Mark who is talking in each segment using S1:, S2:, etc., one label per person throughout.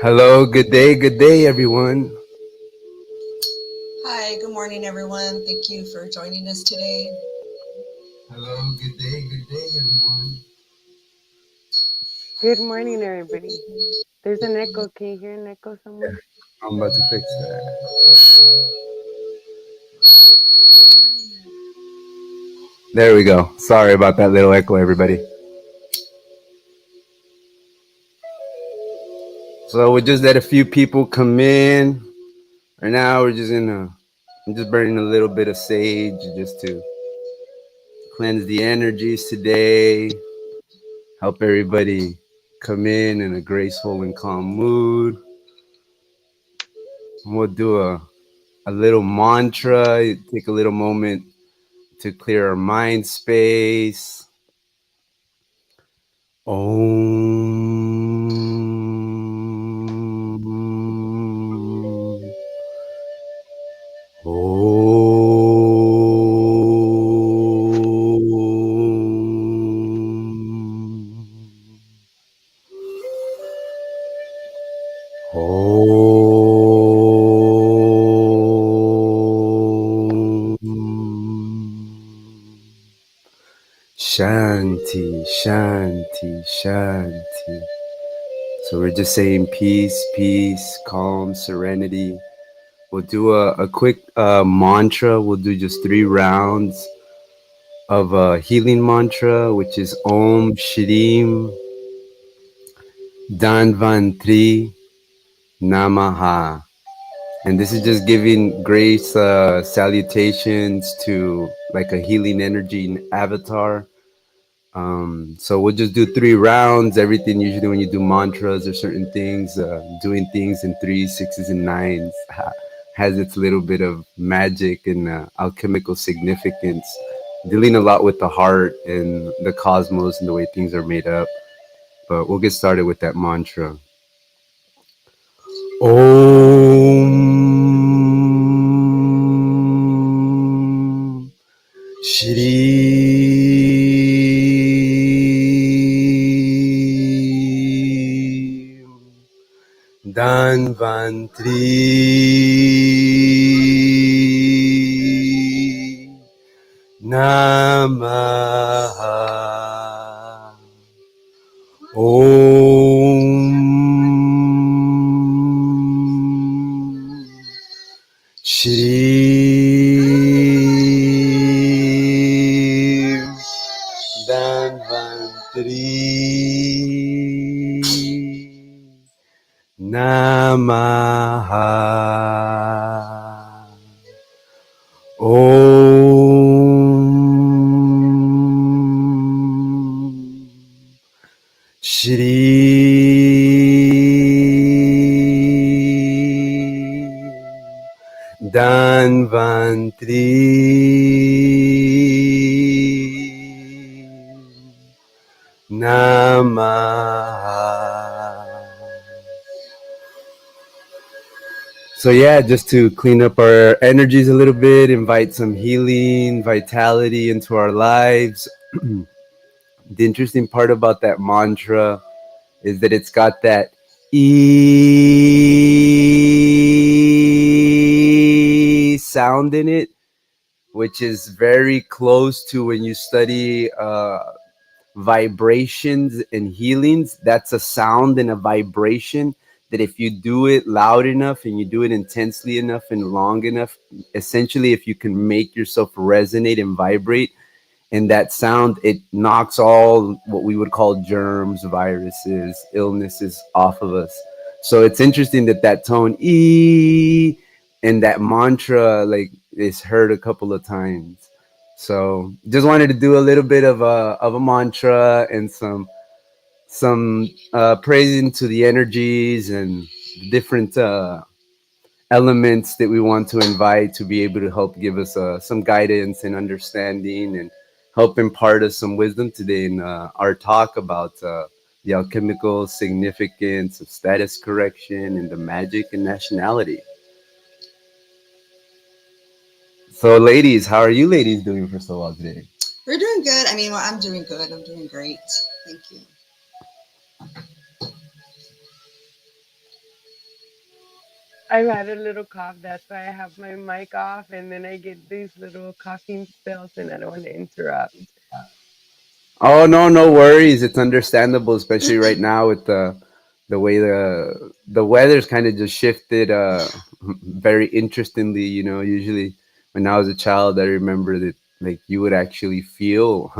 S1: Hello, good day, everyone.
S2: Hi, good morning, everyone. Thank you for joining us today.
S1: Hello, good day, everyone.
S3: Good morning, everybody. There's an echo. Can you hear an echo somewhere?
S1: I'm about to fix that. There we go. Sorry about that little echo, everybody. So we just let a few people come in. Right now, I'm just burning a little bit of sage just to cleanse the energies today. Help everybody come in a graceful and calm mood. And we'll do a little mantra. Take a little moment to clear our mind space. Om. Om. Om. Shanti, Shanti, Shanti. So we're just saying peace, peace, calm, serenity. We'll do a quick mantra. We'll do just 3 rounds of a healing mantra, which is Om Shrim Dhanvantri Namaha. And this is just giving grace salutations to like a healing energy avatar. So we'll just do 3 rounds. Everything usually when you do mantras or certain things, doing things in threes, sixes, and nines has its little bit of magic and alchemical significance, dealing a lot with the heart and the cosmos and the way things are made up. But we'll get started with that mantra. Om Shri Dhanvantri Namaha. Om Shri Dhanvantri Namaha. Om Shri Dhanvantri Namaha. So yeah, just to clean up our energies a little bit, invite some healing, vitality into our lives. The interesting part about that mantra is that it's got that E sound in it, which is very close to when you study vibrations and healings. That's a sound and a vibration that if you do it loud enough and you do it intensely enough and long enough, essentially if you can make yourself resonate and vibrate in that sound, it knocks all what we would call germs, viruses, illnesses off of us. So it's interesting that that tone E and that mantra like is heard a couple of times. So just wanted to do a little bit of a mantra and some praising to the energies and different elements that we want to invite to be able to help give us some guidance and understanding and help impart us some wisdom today in our talk about the alchemical significance of status correction and the magic and nationality. So, ladies, how are you ladies doing first of all today?
S2: We're doing good. I'm doing good. I'm doing great. Thank you.
S3: I've had a little cough. That's why I have my mic off, and then I get these little coughing spells, and I don't want to interrupt.
S1: Oh no, no worries. It's understandable, especially right now with the way the weather's kind of just shifted very interestingly. Usually when I was a child, I remember that like you would actually feel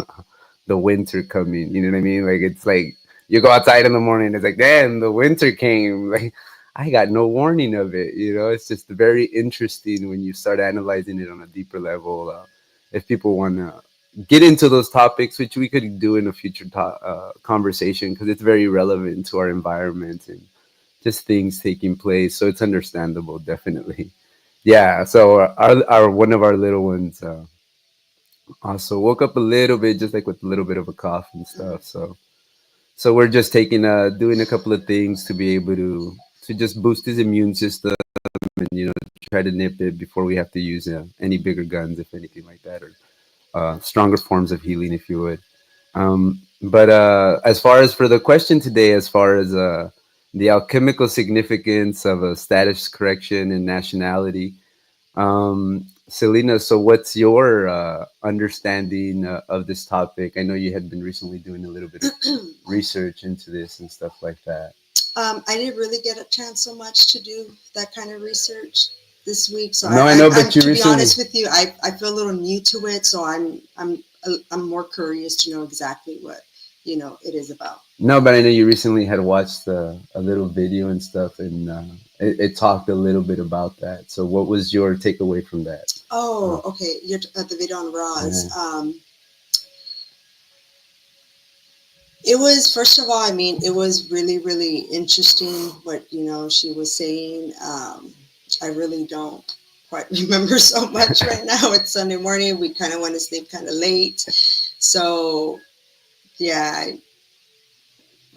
S1: the winter coming. You know what I mean? Like it's like you go outside in the morning, it's like, damn, the winter came. Like I got no warning of it. It's just very interesting when you start analyzing it on a deeper level. If people want to get into those topics, which we could do in a future conversation, because it's very relevant to our environment and just things taking place. So it's understandable, definitely. Yeah. So our one of our little ones also woke up a little bit, just like with a little bit of a cough and stuff. So we're just taking doing a couple of things to be able to just boost his immune system and try to nip it before we have to use any bigger guns, if anything like that, or stronger forms of healing, if you would. But as far as for the question today, as far as the alchemical significance of a status correction and nationality, Selena, so what's your understanding of this topic? I know you had been recently doing a little bit of research into this and stuff like that.
S2: I didn't really get a chance so much to do that kind of research this week. So
S1: No, I know, but you
S2: to be
S1: recently.
S2: honest with you, I feel a little new to it. So I'm more curious to know exactly what it is about.
S1: No, but I know you recently had watched a little video and stuff, and it talked a little bit about that. So, what was your takeaway from that?
S2: Oh, okay. You're at the video on Roz.
S1: Yeah.
S2: It was, first of all, I mean, it was really, really interesting what, she was saying. I really don't quite remember so much right now. It's Sunday morning. We kind of went to sleep kind of late. So, yeah,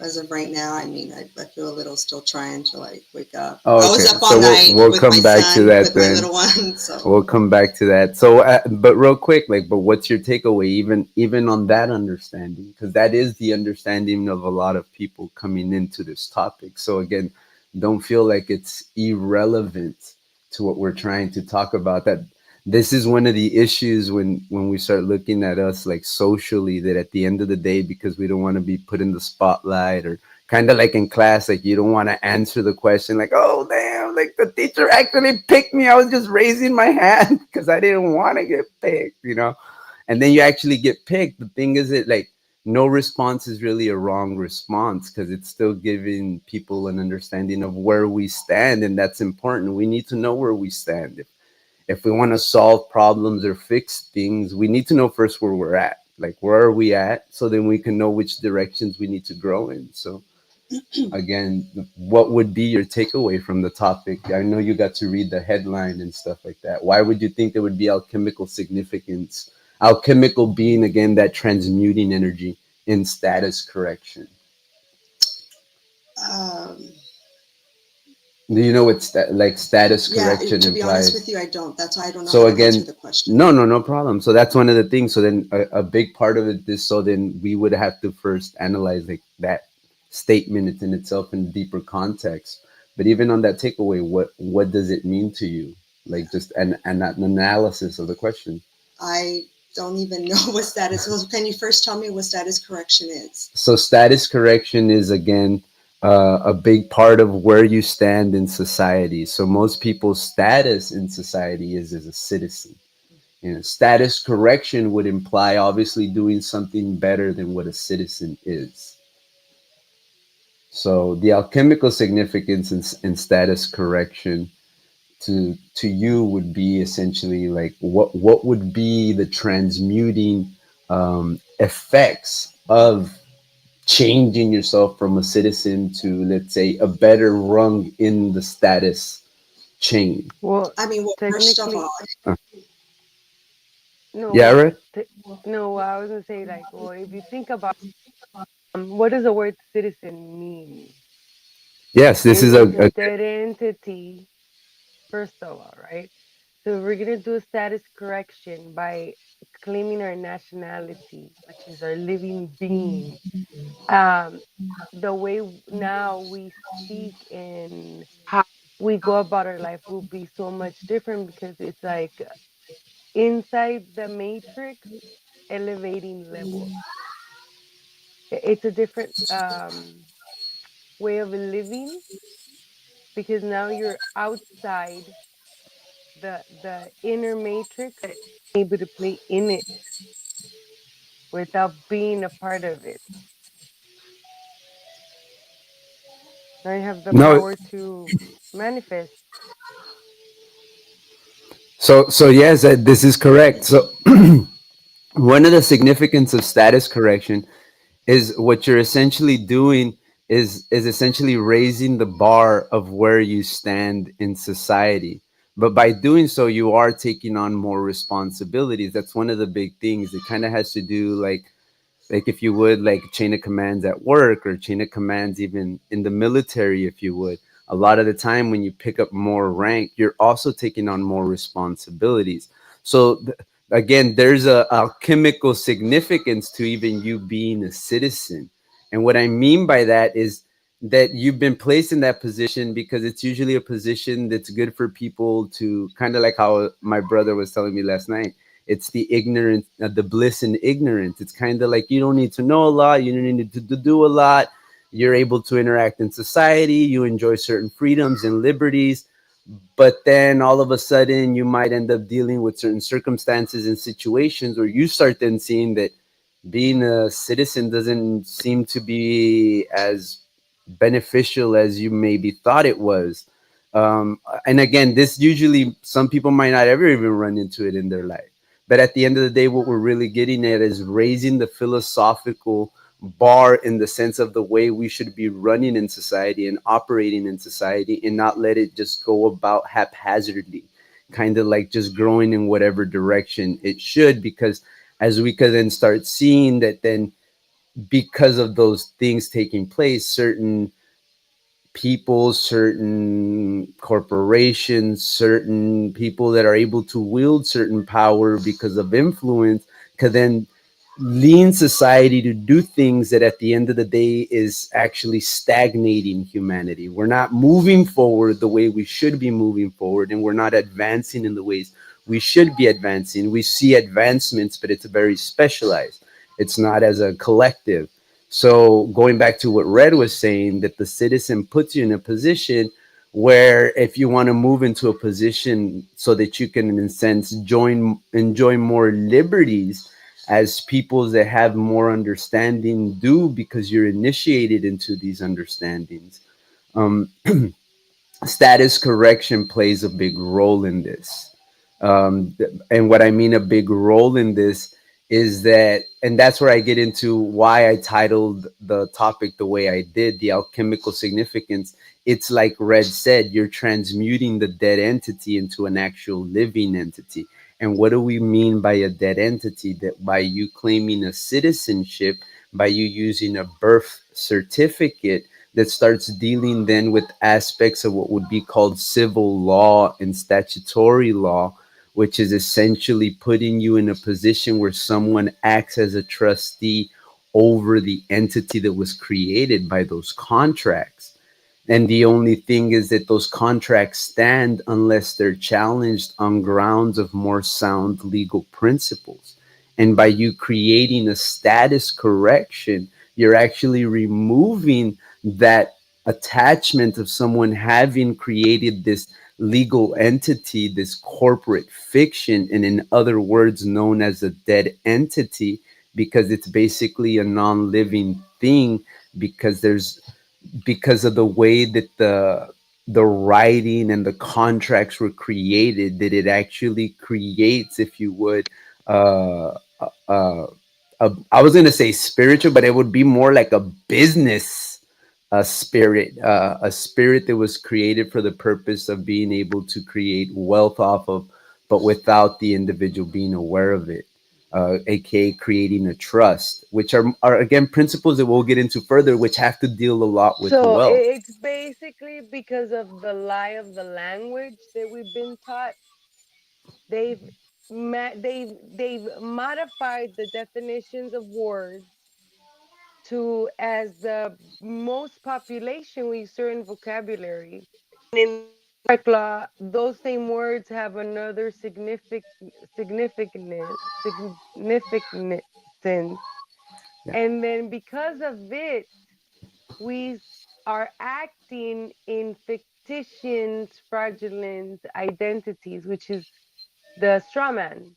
S2: as of right now, I mean, I feel a little still trying to like wake up.
S1: Oh,
S2: I was
S1: okay.
S2: up
S1: So
S2: all night
S1: we'll
S2: with my
S1: come back to
S2: son,
S1: that
S2: with my
S1: then.
S2: little one. So,
S1: We'll come back to that. So, but real quick, like, but what's your takeaway, even on that understanding? Because that is the understanding of a lot of people coming into this topic. So again, don't feel like it's irrelevant to what we're trying to talk about. That this is one of the issues when we start looking at us like socially. That at the end of the day, because we don't want to be put in the spotlight or kind of like in class, like you don't want to answer the question like, oh damn, like the teacher actually picked me, I was just raising my hand because I didn't want to get picked. And then you actually get picked. The thing is, it like no response is really a wrong response because it's still giving people an understanding of where we stand, and that's important. We need to know where we stand. If we want to solve problems or fix things, we need to know first where we're at, like where are we at, so then we can know which directions we need to grow in. So again, what would be your takeaway from the topic? I know you got to read the headline and stuff like that. Why would you think there would be alchemical significance? Alchemical being, again, that transmuting energy in status correction.
S2: um,
S1: Do you know what like status
S2: yeah,
S1: correction
S2: to be honest with
S1: implies?
S2: you, I don't. That's why I don't know how
S1: So
S2: to answer
S1: again,
S2: the question.
S1: no, no, no problem. So that's one of the things. So then a big part of it is, so then we would have to first analyze like that statement in itself in deeper context. But even on that takeaway, what does it mean to you? Like just an analysis of the question.
S2: I don't even know what status. So can you first tell me what status correction is?
S1: So status correction is again a big part of where you stand in society. So most people's status in society is as a citizen. Status correction would imply obviously doing something better than what a citizen is. So the alchemical significance in status correction to you would be essentially like what would be the transmuting effects of changing yourself from a citizen to, let's say, a better rung in the status chain.
S3: Well,
S2: I mean, well, first of
S3: technically,
S2: all,
S1: Uh,
S3: no.
S1: yeah,
S3: Well,
S1: right.
S3: no. I was gonna say like, well, if you think about, what does the word citizen mean?
S1: Yes, this
S3: It
S1: is
S3: is a
S1: a
S3: dead entity, first of all, right? So we're gonna do a status correction by claiming our nationality, which is our living being. Um, the way now we speak and how we go about our life will be so much different because it's like inside the matrix, elevating levels. It's a different way of living because now you're outside the inner matrix, able to play in it without being a part of it. Now you have the
S1: No,
S3: power to manifest.
S1: so yes, this is correct. So one of the significance of status correction is what you're essentially doing is essentially raising the bar of where you stand in society. But by doing so, you are taking on more responsibilities. That's one of the big things. It kind of has to do like if you would, like chain of commands at work or chain of commands even in the military, if you would. A lot of the time when you pick up more rank, you're also taking on more responsibilities. So again, there's a alchemical significance to even you being a citizen. And what I mean by that is that you've been placed in that position because it's usually a position that's good for people to, kind of like how my brother was telling me last night, it's the ignorance, the bliss in ignorance. It's kind of like you don't need to know a lot, you don't need to do a lot. You're able to interact in society, you enjoy certain freedoms and liberties, but then all of a sudden you might end up dealing with certain circumstances and situations where you start then seeing that being a citizen doesn't seem to be as beneficial as you maybe thought it was. And again, this usually some people might not ever even run into it in their life. But at the end of the day, what we're really getting at is raising the philosophical bar in the sense of the way we should be running in society and operating in society and not let it just go about haphazardly, kind of like just growing in whatever direction it should. Because as we could then start seeing that, then because of those things taking place, certain people, certain corporations, certain people that are able to wield certain power because of influence could then lean society to do things that at the end of the day is actually stagnating humanity. We're not moving forward the way we should be moving forward, and we're not advancing in the ways we should be advancing. We see advancements, but it's very specialized. It's not as a collective. So going back to what Red was saying, that the citizen puts you in a position where if you want to move into a position so that you can, in a sense, enjoy more liberties as peoples that have more understanding do, because you're initiated into these understandings. Um, Status correction plays a big role in this. And what I mean a big role in this is that, and that's where I get into why I titled the topic the way I did, the alchemical significance. It's like Red said, you're transmuting the dead entity into an actual living entity. And what do we mean by a dead entity? That by you claiming a citizenship, by you using a birth certificate, that starts dealing then with aspects of what would be called civil law and statutory law, which is essentially putting you in a position where someone acts as a trustee over the entity that was created by those contracts. And the only thing is that those contracts stand unless they're challenged on grounds of more sound legal principles. And by you creating a status correction, you're actually removing that attachment of someone having created this legal entity, this corporate fiction, and in other words, known as a dead entity, because it's basically a non living thing, because there's because of the way that the writing and the contracts were created, that it actually creates, if you would, uh, uh, I was going to say spiritual, but it would be more like a business spirit, a spirit that was created for the purpose of being able to create wealth off of, but without the individual being aware of it. Aka creating a trust, which are again principles that we'll get into further, which have to deal a lot with
S3: So
S1: wealth.
S3: it's basically because of the lie of the language that we've been taught. They've they've modified the definitions of words to as the most population we use certain vocabulary. those same words have another significance.
S1: Yeah.
S3: And then because of it, we are acting in fictitious, fraudulent identities, which is the straw man,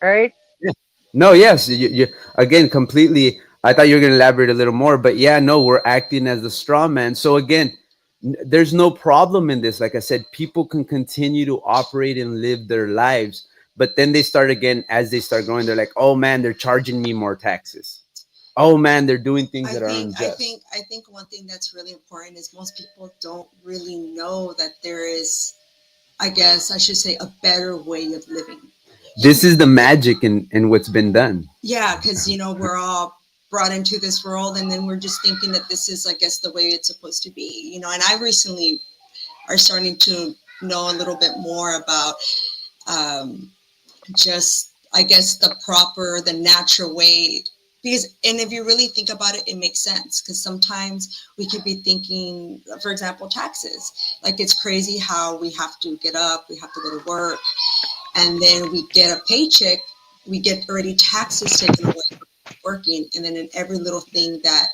S3: right?
S1: Yeah. No, yes, you again completely. I thought you were going to elaborate a little more, but yeah, no, we're acting as the straw man. So again, there's no problem in this. Like I said, people can continue to operate and live their lives, but then they start again as they start growing. They're like, oh man, they're charging me more taxes. Oh man, they're doing things that are unjust.
S2: I think one thing that's really important is most people don't really know that there is, I guess I should say, a better way of living.
S1: This is the magic in what's been done.
S2: Yeah, because we're all brought into this world, and then we're just thinking that this is, I guess, the way it's supposed to be. And I recently are starting to know a little bit more about um, just, I guess, the natural way. Because, and if you really think about it, it makes sense. Because sometimes we could be thinking, for example, taxes. Like, it's crazy how we have to get up, we have to go to work, and then we get a paycheck, we get already taxes taken away from working, and then in every little thing that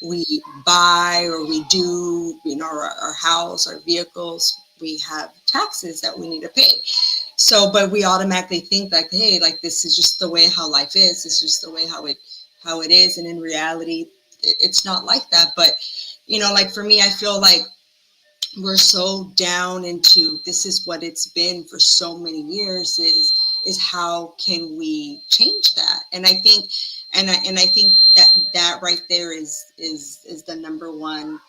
S2: we buy or we do, our house, our vehicles, we have taxes that we need to pay. So, but we automatically think like, hey, like this is just the way how life is. It's just the way how it is, and in reality, it's not like that. But like for me, I feel like we're so down into this is what it's been for so many years. Is how can we change that? And I think, and I think that right there is the number one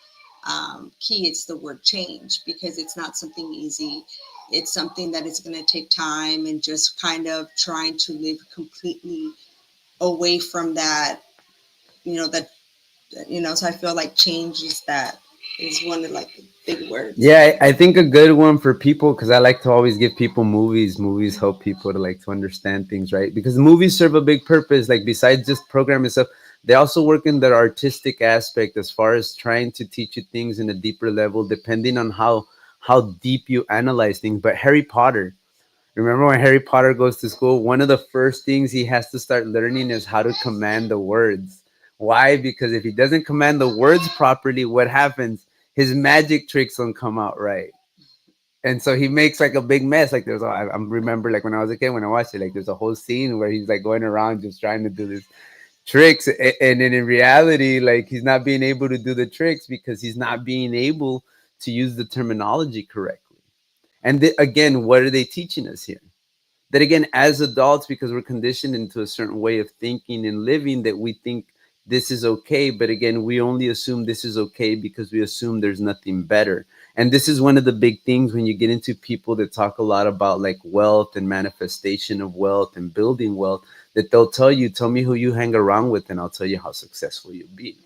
S2: key. It's the word change, because it's not something easy. It's something that is going to take time, and just kind of trying to live completely away from that. That So I feel like change is one of like the big words.
S1: Yeah, I think a good one for people, because I like to always give people movies. Movies help people to like to understand things, right? Because movies serve a big purpose. Like besides just programming stuff, they also work in their artistic aspect as far as trying to teach you things in a deeper level, depending on how deep you analyze things. But Harry Potter, remember when Harry Potter goes to school, one of the first things he has to start learning is how to command the words. Why? Because if he doesn't command the words properly, what happens? His magic tricks don't come out right. And so he makes like a big mess. Like I remember like when I was a kid, when I watched it, like there's a whole scene where he's like going around just trying to do this tricks. And then in reality, like he's not being able to do the tricks because he's not being able to use the terminology correctly. And again, what are they teaching us here? That again, as adults, because we're conditioned into a certain way of thinking and living, that we think this is okay. But again, we only assume this is okay because we assume there's nothing better. And this is one of the big things when you get into people that talk a lot about like wealth and manifestation of wealth and building wealth, that they'll tell you, tell me who you hang around with and I'll tell you how successful you'll be.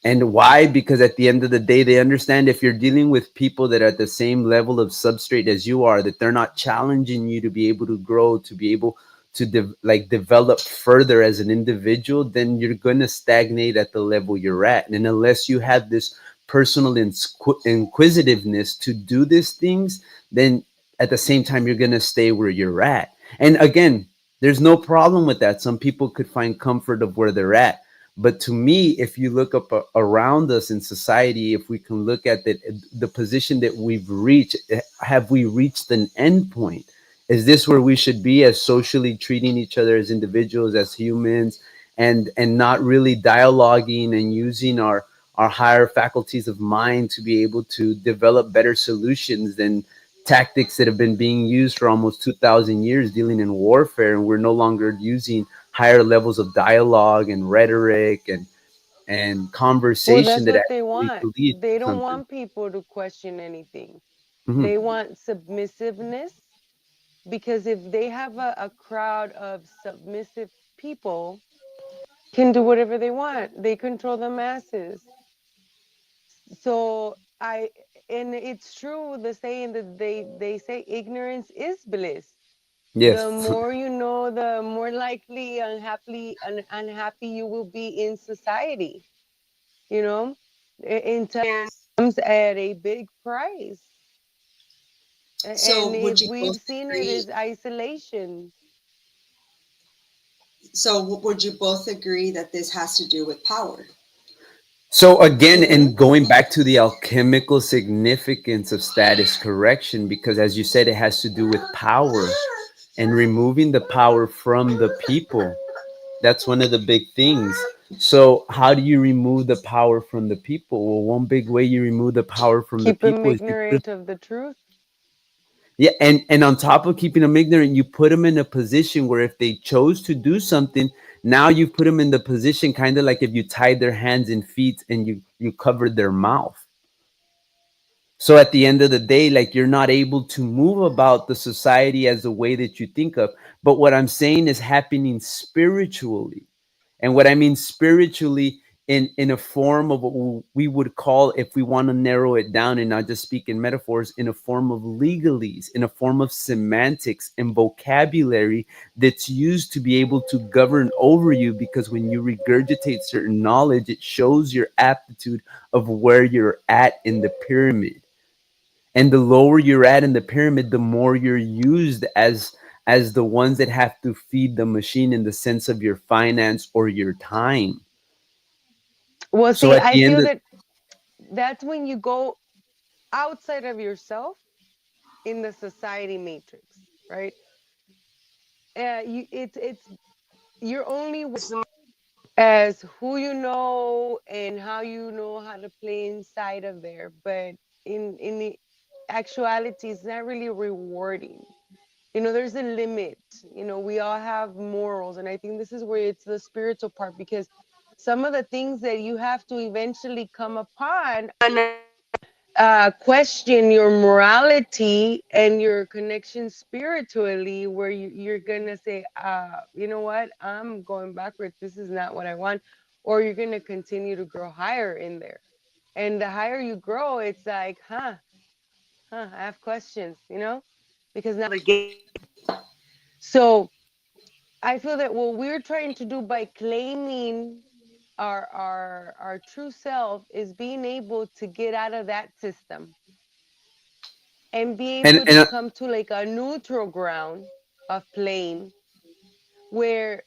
S1: And why? Because at the end of the day, they understand if you're dealing with people that are at the same level of substrate as you are, that they're not challenging you to be able to grow, to be able to develop further as an individual, then you're going to stagnate at the level you're at. And unless you have this personal inquisitiveness to do these things, then at the same time, you're going to stay where you're at. And again, there's no problem with that. Some people could find comfort of where they're at, but to me, if you look up around us in society, if we can look at the position that we've reached, have we reached an end point? Is this where we should be as socially treating each other as individuals, as humans, and not really dialoguing and using our higher faculties of mind to be able to develop better solutions than tactics that have been being used for almost 2,000 years dealing in warfare, and we're no longer using higher levels of dialogue and rhetoric and
S3: Well,
S1: conversation
S3: that's
S1: that
S3: what they
S1: actually
S3: want.
S1: leads
S3: They
S1: to
S3: don't
S1: something.
S3: want people to question anything.
S1: Hmm.
S3: They want submissiveness, because if they have a crowd of submissive people, can do whatever they want. They control the masses. So and it's true the saying that they say ignorance is bliss. The
S1: Yes.
S3: more you know, the more likely unhappy you will be in society, you know? comes at a big price.
S2: So
S3: And
S2: would
S3: if
S2: you both
S3: we've seen it
S2: agree?
S3: as isolation.
S2: So would you both agree that this has to do with power?
S1: So again,
S3: Mm-hmm.
S1: and going back to the alchemical significance of status correction, because as you said, it has to do with power and removing the power from the people. That's one of the big things. So how do you remove the power from the people? Well, one big way you remove the power from the
S3: Keep them
S1: people is you put,
S3: ignorant of the truth.
S1: yeah, and on top of keeping them ignorant, you put them in a position where if they chose to do something, now you put them in the position kind of like if you tied their hands and feet and you covered their mouth. So at the end of the day, like you're not able to move about the society as the way that you think of. But what I'm saying is happening spiritually. And what I mean spiritually in a form of what we would call, if we want to narrow it down and not just speak in metaphors, in a form of legalese, in a form of semantics and vocabulary that's used to be able to govern over you. Because when you regurgitate certain knowledge, it shows your aptitude of where you're at in the pyramid. And the lower you're at in the pyramid, the more you're used as the ones that have to feed the machine in the sense of your finance or your time.
S3: Well,
S1: So
S3: see,
S1: at
S3: I
S1: the end
S3: feel
S1: of,
S3: that that's when you go outside of yourself in the society matrix, right? It's you're only as who you know and how you know how to play inside of there, but in the actuality, it's not really rewarding. There's a limit. We all have morals, and I think this is where it's the spiritual part, because some of the things that you have to eventually come upon question your morality and your connection spiritually, where you're gonna say, you know what, I'm going backwards, this is not what I want. Or you're gonna continue to grow higher in there, and the higher you grow, it's like, I have questions, because now the game. So I feel that what we're trying to do by claiming our true self is being able to get out of that system and be able to
S1: and
S3: come to like a neutral ground of playing, where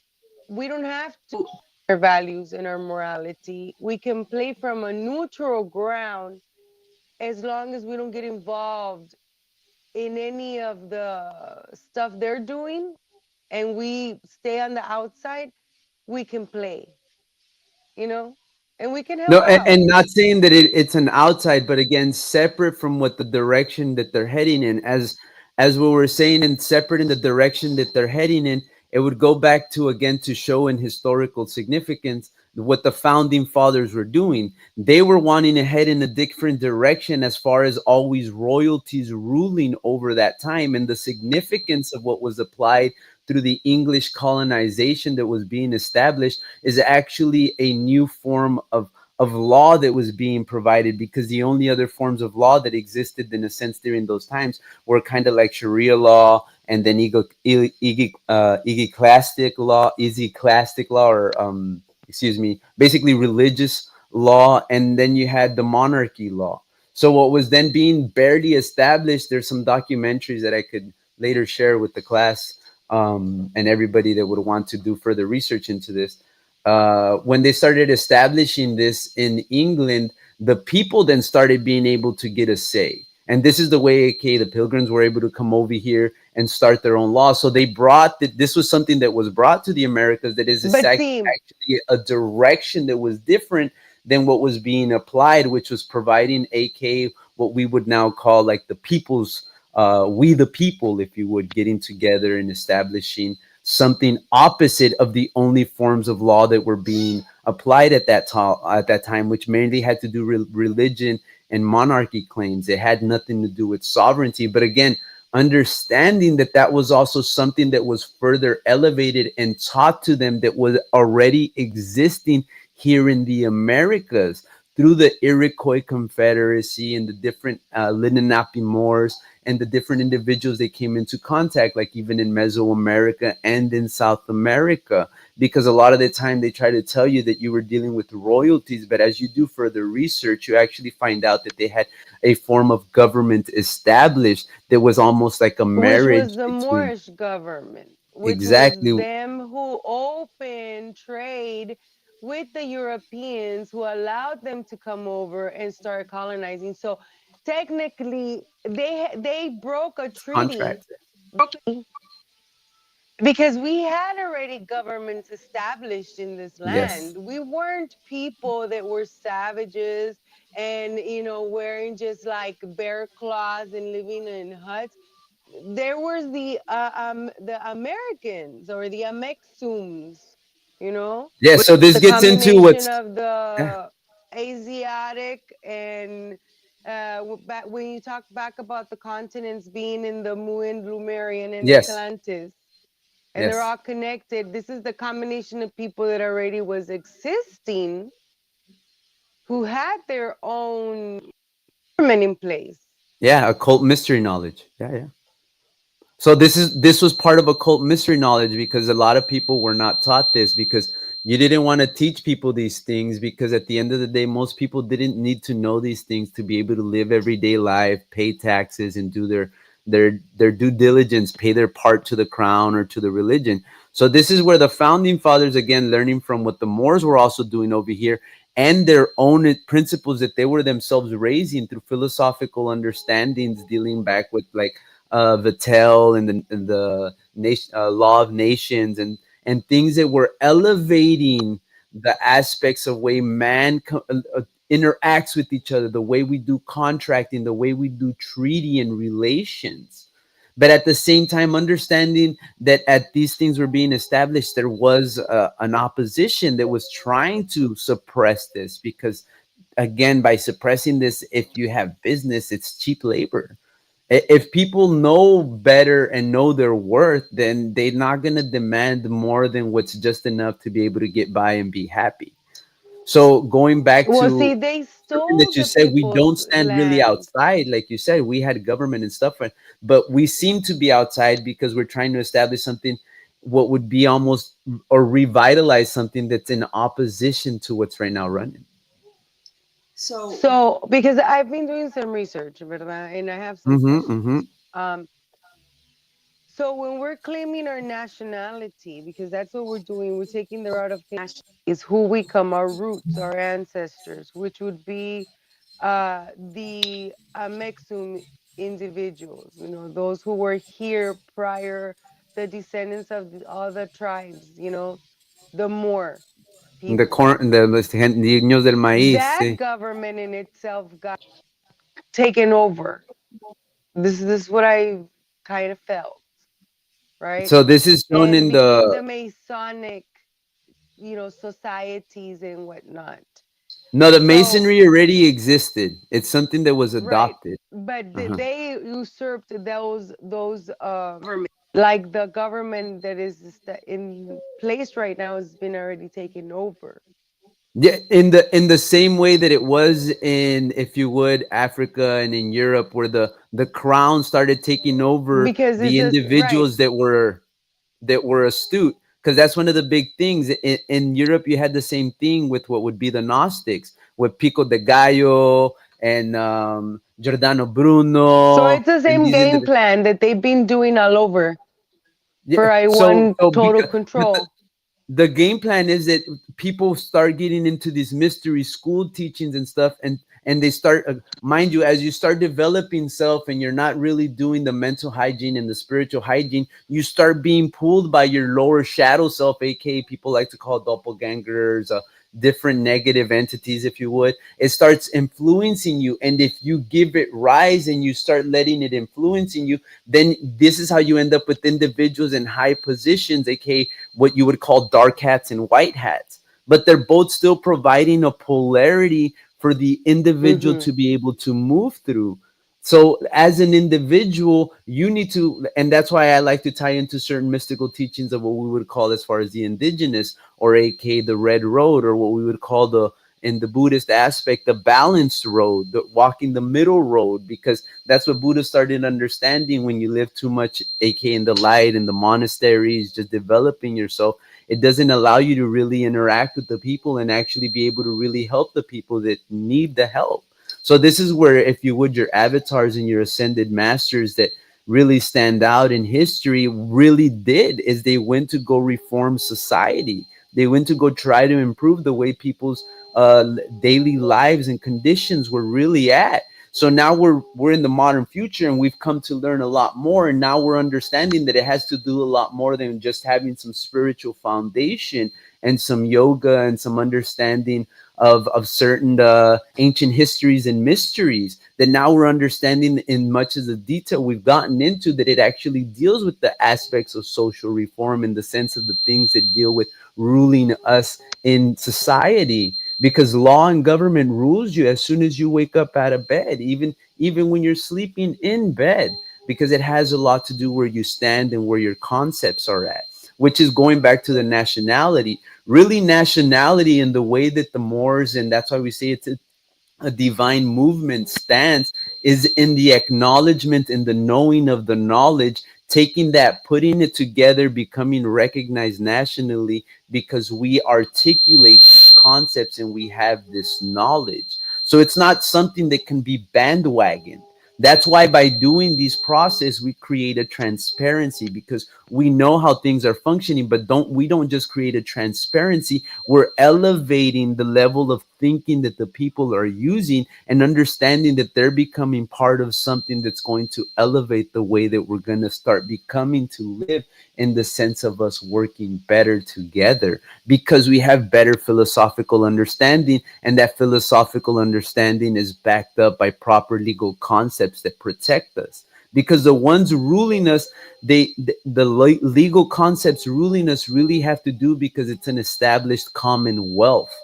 S3: we don't have to our values and our morality. We can play from a neutral ground, as long as we don't get involved in any of the stuff they're doing, and we stay on the outside. We can play, you know, and we can
S1: no,
S3: help out.
S1: and not saying that it's an outside, but again, separate from what the direction that they're heading in. As we were saying, and separate in the direction that they're heading in, it would go back to again to show in historical significance what the founding fathers were doing. They were wanting to head in a different direction as far as always royalties ruling over that time, and the significance of what was applied through the English colonization that was being established is actually a new form of law that was being provided, because the only other forms of law that existed in a sense during those times were kind of like Sharia law, and then ecclesiastic law, or excuse me, basically religious law, and then you had the monarchy law. So what was then being barely established, there's some documentaries that I could later share with the class, and everybody that would want to do further research into this. When they started establishing this in England, the people then started being able to get a say. And this is the way, okay, the pilgrims were able to come over here and start their own law. So they brought that, this was something that was brought to the Americas, that is
S3: But see,
S1: actually a direction that was different than what was being applied, which was providing, AK, what we would now call like the people's, we the people, if you would, getting together and establishing something opposite of the only forms of law that were being applied at that time, which mainly had to do with religion and monarchy claims. It had nothing to do with sovereignty. But again, understanding that that was also something that was further elevated and taught to them, that was already existing here in the Americas through the Iroquois Confederacy and the different Lenape Moors and the different individuals they came into contact, like even in Mesoamerica and in South America. Because a lot of the time they try to tell you that you were dealing with royalties, but as you do further research, you actually find out that they had a form of government established that was almost like a
S3: Which was
S1: marriage
S3: the
S1: between.
S3: Moorish government, which was
S1: Exactly.
S3: them who opened trade with the Europeans, who allowed them to come over and start colonizing. So technically, they broke a treaty,
S1: Contract.
S3: because we had already governments established in this
S1: Yes.
S3: land. We weren't people that were savages and, wearing just like bear claws and living in huts. There was the Americans, or the Amexums, you know,
S1: Yeah, so this
S3: the
S1: gets into
S3: combination
S1: what's,
S3: of
S1: yeah,
S3: the Asiatic and back when you talk back about the continents being in the Muin, Lumerian, and
S1: yes,
S3: Atlantis, and they're
S1: yes.
S3: all connected. This is the combination of people that already was existing, who had their own government in place.
S1: Yeah, occult mystery knowledge. Yeah, yeah. So this was part of occult mystery knowledge, because a lot of people were not taught this, because you didn't want to teach people these things, because at the end of the day most people didn't need to know these things to be able to live everyday life, pay taxes, and do their due diligence, pay their part to the crown or to the religion. So this is where the founding fathers, again learning from what the Moors were also doing over here, and their own principles that they were themselves raising through philosophical understandings, dealing back with like Vattel and the nation, law of nations, and things that were elevating the aspects of way man interacts with each other, the way we do contracting, the way we do treaty and relations. But at the same time, understanding that at these things were being established, there was an opposition that was trying to suppress this, because again, by suppressing this, if you have business, it's cheap labor. If people know better and know their worth, then they're not going to demand more than what's just enough to be able to get by and be happy. So going back
S3: Well,
S1: to
S3: see, they
S1: something
S3: stole
S1: that you
S3: the
S1: said, we don't
S3: people's
S1: stand really
S3: land.
S1: outside. Like you said, we had government and stuff, but we seem to be outside because we're trying to establish something, what would be almost, or revitalize something that's in opposition to what's right now running.
S2: So,
S3: So, because I've been doing some research, ¿verdad? And I have some
S1: Mm-hmm,
S3: questions.
S1: mm-hmm.
S3: Um, so when we're claiming our nationality, because that's what we're doing, we're taking the route of is who we come, our roots, our ancestors, which would be the Amexum individuals, those who were here prior, the descendants of the other tribes, the Moor
S1: The
S3: people.
S1: corn, the los niños del maíz.
S3: That
S1: Sí.
S3: government in itself got taken over. This is what I kind of felt, right?
S1: So this is shown
S3: And
S1: in
S3: became
S1: the,
S3: the Masonic, societies and whatnot.
S1: no, the
S3: So,
S1: masonry already existed. It's something that was
S3: right,
S1: adopted.
S3: but
S1: Uh-huh.
S3: they usurped those like the government that is in place right now has been already taken over,
S1: Yeah, in the same way that it was in, if you would, Africa and in Europe, where the crown started taking over
S3: because it's
S1: the
S3: just right.
S1: individuals that were astute. Because that's one of the big things in Europe. You had the same thing with what would be the Gnostics, with Pico de Gallo and Giordano
S3: So
S1: Bruno
S3: it's the
S1: and
S3: same
S1: these
S3: game
S1: individuals.
S3: plan that they've been doing all over
S1: Yeah,
S3: for a
S1: so
S3: one
S1: so
S3: total
S1: because, but
S3: control.
S1: the game plan is that people start getting into these mystery school teachings and stuff, and they start, mind you, as you start developing self and you're not really doing the mental hygiene and the spiritual hygiene, you start being pulled by your lower shadow self, aka people like to call doppelgangers, different negative entities, if you would. It starts influencing you, and if you give it rise and you start letting it influencing you, then this is how you end up with individuals in high positions, aka what you would call dark hats and white hats. But they're both still providing a polarity for the individual
S3: Hmm.
S1: to be able to move through. So, as an individual, you need to, and that's why I like to tie into certain mystical teachings of what we would call, as far as the indigenous, or aka the red road, or what we would call in the Buddhist aspect, the balanced road, the walking the middle road, because that's what Buddha started understanding. When you live too much, aka in the light, in the monasteries, just developing yourself, it doesn't allow you to really interact with the people and actually be able to really help the people that need the help. So this is where, if you would, your avatars and your ascended masters that really stand out in history really did, is they went to go reform society. They went to go try to improve the way people's daily lives and conditions were really at. So now we're in the modern future, and we've come to learn a lot more, and now we're understanding that it has to do a lot more than just having some spiritual foundation and some yoga and some understanding of certain ancient histories and mysteries, that now we're understanding in much as the detail we've gotten into, that it actually deals with the aspects of social reform in the sense of the things that deal with ruling us in society. Because law and government rules you as soon as you wake up out of bed, even when you're sleeping in bed, because it has a lot to do where you stand and where your concepts are at, which is going back to the nationality. Really, nationality in the way that the Moors, and that's why we say it's a divine movement stance, is in the acknowledgement and the knowing of the knowledge, taking that, putting it together, becoming recognized nationally, because we articulate these concepts and we have this knowledge. So it's not something that can be bandwagon. That's why by doing these process, we create a transparency, because we know how things are functioning, but don't just create a transparency, we're elevating the level of thinking that the people are using, and understanding that they're becoming part of something that's going to elevate the way that we're going to start becoming to live, in the sense of us working better together, because we have better philosophical understanding, and that philosophical understanding is backed up by proper legal concepts that protect us. Because the ones ruling us, the legal concepts ruling us really have to do, because it's an established commonwealth.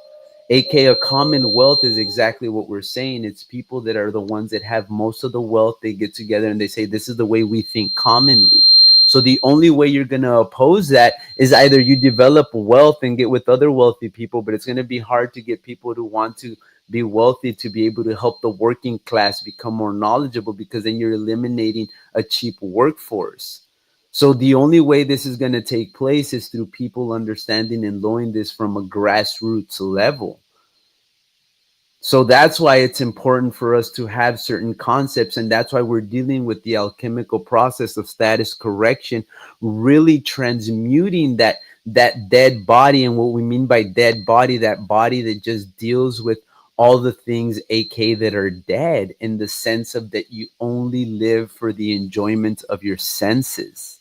S1: AK, a commonwealth is exactly what we're saying. It's people that are the ones that have most of the wealth. They get together and they say, this is the way we think commonly. So the only way you're going to oppose that is either you develop wealth and get with other wealthy people, but it's going to be hard to get people to want to be wealthy to be able to help the working class become more knowledgeable, because then you're eliminating a cheap workforce. So the only way this is going to take place is through people understanding and knowing this from a grassroots level. So that's why it's important for us to have certain concepts, and that's why we're dealing with the alchemical process of status correction, really transmuting that dead body. And what we mean by dead body, that body that just deals with all the things, AK, that are dead, in the sense of that you only live for the enjoyment of your senses.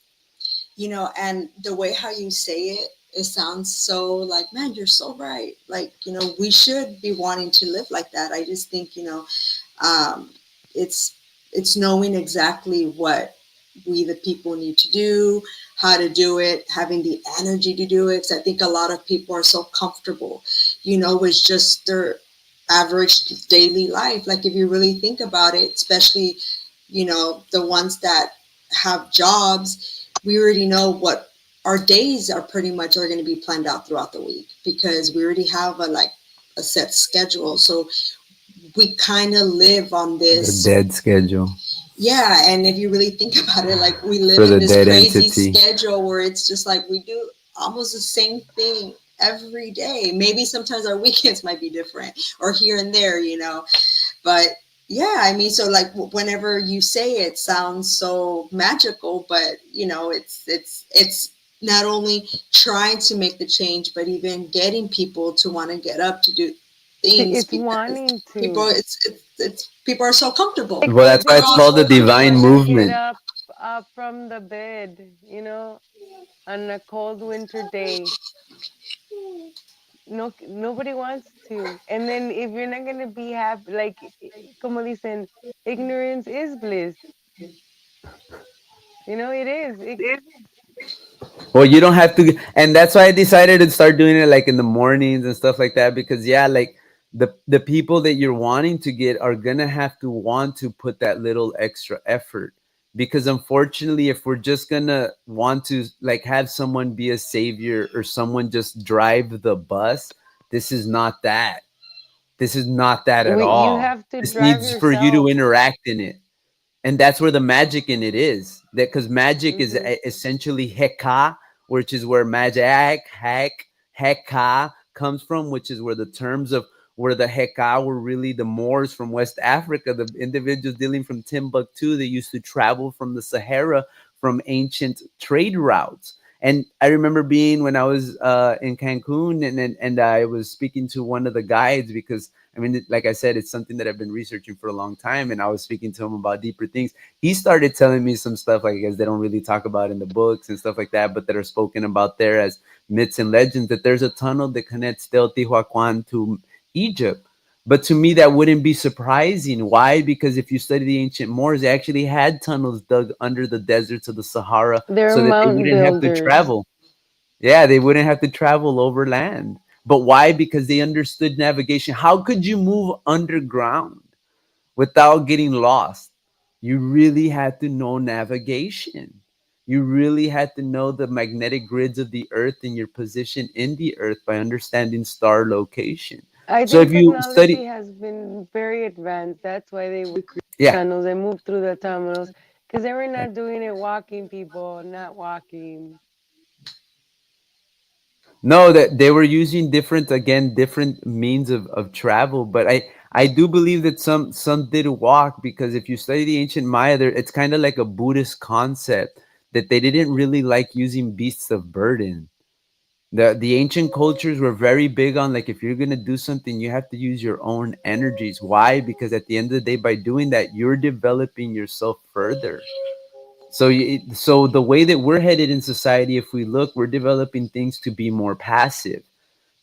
S2: And the way how you say it sounds so like, man, you're so right. Like, we should be wanting to live like that. I just think, um, it's it's knowing exactly what we the people need to do, how to do it, having the energy to do it. 'Cause I think a lot of people are so comfortable, with just their average daily life. Like if you really think about it, especially, the ones that have jobs, we already know what our days are pretty much are going to be planned out throughout the week because we already have a set schedule. So we kind of live on
S1: The
S2: this.
S1: dead schedule
S2: Yeah, and if you really think about it, like we live
S1: for
S2: in
S1: the
S2: this
S1: dead
S2: crazy
S1: entity.
S2: schedule where it's just like we do almost the same thing every day. Maybe sometimes our weekends might be different or here and there, But yeah, I mean, so like whenever you say it sounds so magical, but it's not only trying to make the change, but even getting people to want to get up to do things
S3: It's
S2: because
S3: wanting
S2: people,
S3: to.
S2: it's people are so comfortable.
S3: Like,
S1: Well,
S3: why
S1: that's
S3: do
S1: why it's
S2: We're
S1: called
S2: all
S1: the
S3: people
S2: so
S3: just
S1: divine
S3: want
S2: comfortable.
S3: to get
S1: movement.
S3: up from the bed, on a cold winter day? No, nobody wants to. And then if you're not gonna be happy, like, como dicen, ignorance is bliss. It is.
S1: Well, you don't have to, and that's why I decided to start doing it like in the mornings and stuff like that. Because yeah, like the people that you're wanting to get are gonna have to want to put that little extra effort. Because unfortunately, if we're just gonna want to like have someone be a savior or someone just drive the bus, this is not that. This is not that at
S3: You
S1: all.
S3: have to
S1: This
S3: drive
S1: needs for you to
S3: yourself.
S1: interact in it. And that's where the magic in it is. That because magic is
S3: Hmm.
S1: essentially heka, which is where magic, heka comes from, which is where the terms of where the heka were really the Moors from West Africa, the individuals dealing from Timbuktu. They used to travel from the Sahara from ancient trade routes. And I remember being when I was in Cancun, and I was speaking to one of the guides because I mean, like I said, it's something that I've been researching for a long time, and I was speaking to him about deeper things. He started telling me some stuff, like I guess they don't really talk about in the books and stuff like that, but that are spoken about there as myths and legends. That there's a tunnel that connects Teotihuacan to Egypt. But to me, that wouldn't be surprising. Why? Because if you study the ancient Moors, they actually had tunnels dug under the deserts of the Sahara
S3: They're
S1: so that they
S3: mountain
S1: wouldn't have to
S3: builders.
S1: travel. Yeah, they wouldn't have to travel over land. But why? Because they understood navigation. How could you move underground without getting lost? You really had to know navigation. You really had to know the magnetic grids of the earth and your position in the earth by understanding star location.
S3: I
S1: So
S3: think
S1: if you
S3: technology
S1: study,
S3: has been very advanced. That's why they would create
S1: yeah,
S3: tunnels. They moved through the tunnels because they were not doing it walking, people, not walking.
S1: no, that they were using different, again, different means of travel. But I do believe that some did walk, because if you study the ancient Maya, there it's kind of like a Buddhist concept that they didn't really like using beasts of burden. The ancient cultures were very big on, like, if you're gonna do something, you have to use your own energies. Why? Because at the end of the day, by doing that, you're developing yourself further. So the way that we're headed in society, if we look, we're developing things to be more passive,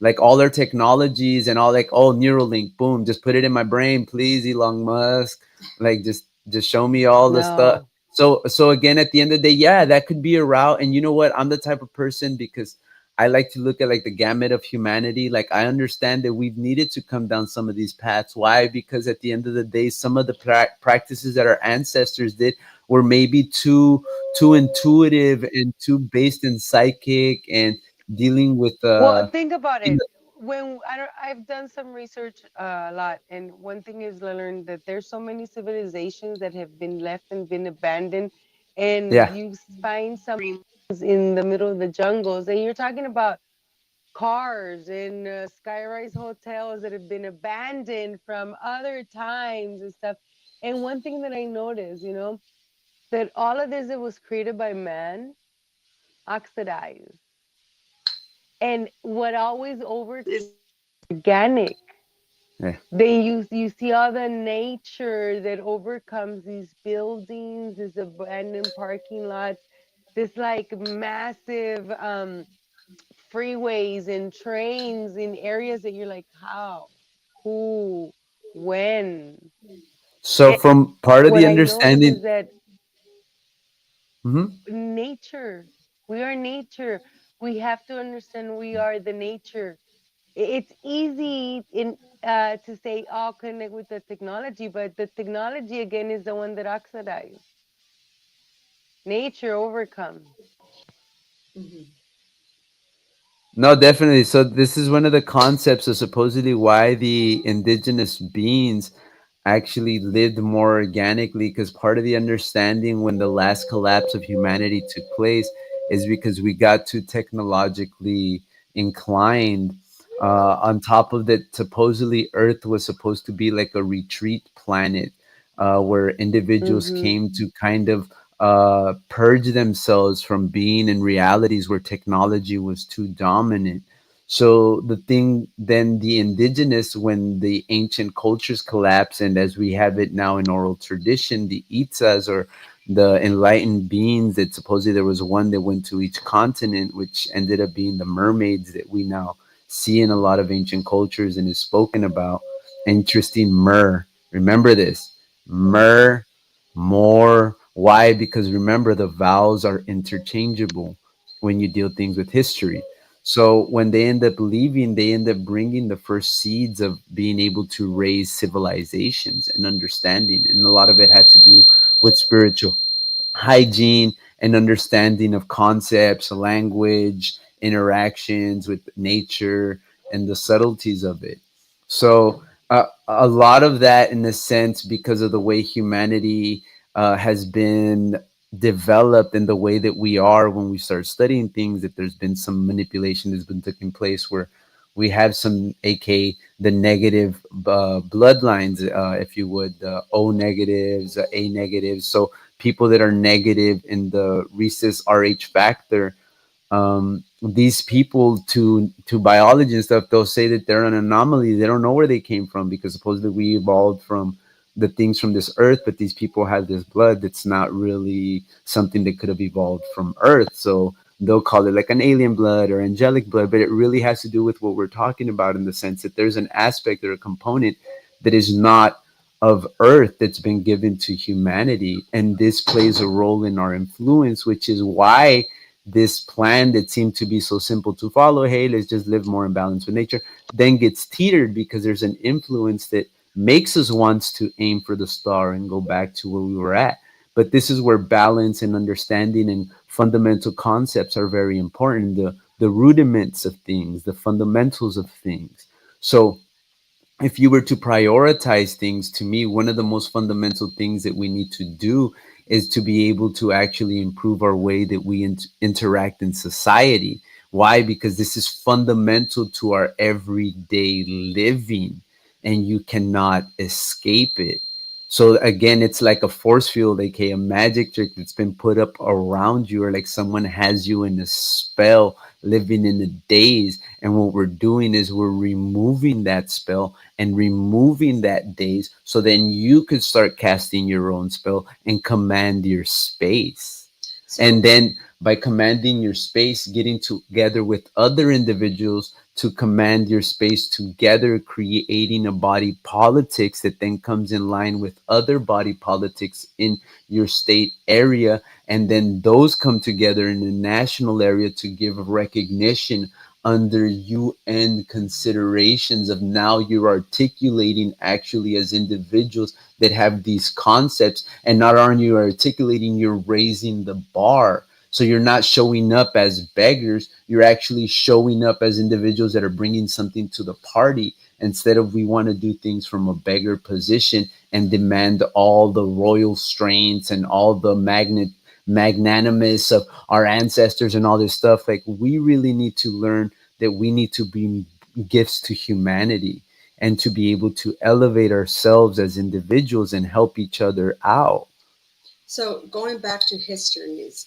S1: like all our technologies and all, like, oh, Neuralink, boom, just put it in my brain, please, Elon Musk, like, just show me all the stuff.
S3: No.
S1: So again, at the end of the day, yeah, that could be a route. And you know what, I'm the type of person, because I like to look at, like, the gamut of humanity. Like, I understand that we've needed to come down some of these paths. Why? Because at the end of the day, some of the practices that our ancestors did were maybe too intuitive and too based in psychic and dealing with
S3: Well, think about it. When I've done some research a lot, and one thing is I learned that there's so many civilizations that have been left and been abandoned, and
S1: yeah.
S3: you find some in the middle of the jungles, and you're talking about cars and skyrise hotels that have been abandoned from other times and stuff. And one thing that I noticed, that all of this that was created by man oxidized, and what always over organic.
S1: Yeah.
S3: Then you see all the nature that overcomes these buildings, these abandoned parking lots, this like massive freeways and trains in areas that you're like, how, who, when?
S1: So
S3: And
S1: from part of
S3: what
S1: the
S3: I notice
S1: understanding,
S3: is that
S1: mhm.
S3: nature, we are nature. We have to understand we are the nature. It's easy in to say, oh, connect with the technology, but the technology again is the one that oxidizes. Nature overcomes.
S2: Hmm.
S1: No, definitely. So this is one of the concepts of supposedly why the indigenous beings actually lived more organically, because part of the understanding when the last collapse of humanity took place is because we got too technologically inclined. On top of that, supposedly Earth was supposed to be like a retreat planet, where individuals
S3: Mm-hmm.
S1: came to kind of purge themselves from being in realities where technology was too dominant. So the thing, then the indigenous, when the ancient cultures collapse, and as we have it now in oral tradition, the Itzas, or the enlightened beings, that supposedly there was one that went to each continent, which ended up being the mermaids that we now see in a lot of ancient cultures and is spoken about. Interesting, myrrh. Remember this, myrrh, more. Why? Because remember, the vowels are interchangeable when you deal things with history. So when they end up leaving, they end up bringing the first seeds of being able to raise civilizations and understanding. And a lot of it had to do with spiritual hygiene and understanding of concepts, language, interactions with nature, and the subtleties of it. So A lot of that, in a sense, because of the way humanity has been developed and the way that we are when we start studying things, that there's been some manipulation that's been taking place where we have some, aka the negative bloodlines, if you would, O negatives, A negatives. So people that are negative in the rhesus RH factor, these people, to biology and stuff, they'll say that they're an anomaly. They don't know where they came from, because supposedly we evolved from the things from this earth, but these people have this blood that's not really something that could have evolved from earth. So they'll call it like an alien blood or angelic blood, but it really has to do with what we're talking about, in the sense that there's an aspect or a component that is not of earth that's been given to humanity, and this plays a role in our influence, which is why this plan that seemed to be so simple to follow, hey, let's just live more in balance with nature, then gets teetered, because there's an influence that makes us want to aim for the star and go back to where we were at. But this is where balance and understanding and fundamental concepts are very important, the rudiments of things, the fundamentals of things. So if you were to prioritize things, to me, one of the most fundamental things that we need to do is to be able to actually improve our way that we interact in society. Why? Because this is fundamental to our everyday living, and you cannot escape it. So again, it's like a force field, like a magic trick that's been put up around you, or like someone has you in a spell, living in a daze. And what we're doing is we're removing that spell and removing that daze, so then you could start casting your own spell and command your space. And
S2: So,
S1: then by commanding your space, getting together with other individuals to command your space together, creating a body politics that then comes in line with other body politics in your state area. And then those come together in a national area to give recognition under UN considerations of, now you're articulating actually as individuals that have these concepts, and not only you articulating, you're raising the bar. So you're not showing up as beggars, you're actually showing up as individuals that are bringing something to the party, instead of we want to do things from a beggar position and demand all the royal strains and all the magnanimous of our ancestors and all this stuff. Like, we really need to learn that we need to be gifts to humanity, and to be able to elevate ourselves as individuals and help each other out.
S2: so going back to histories,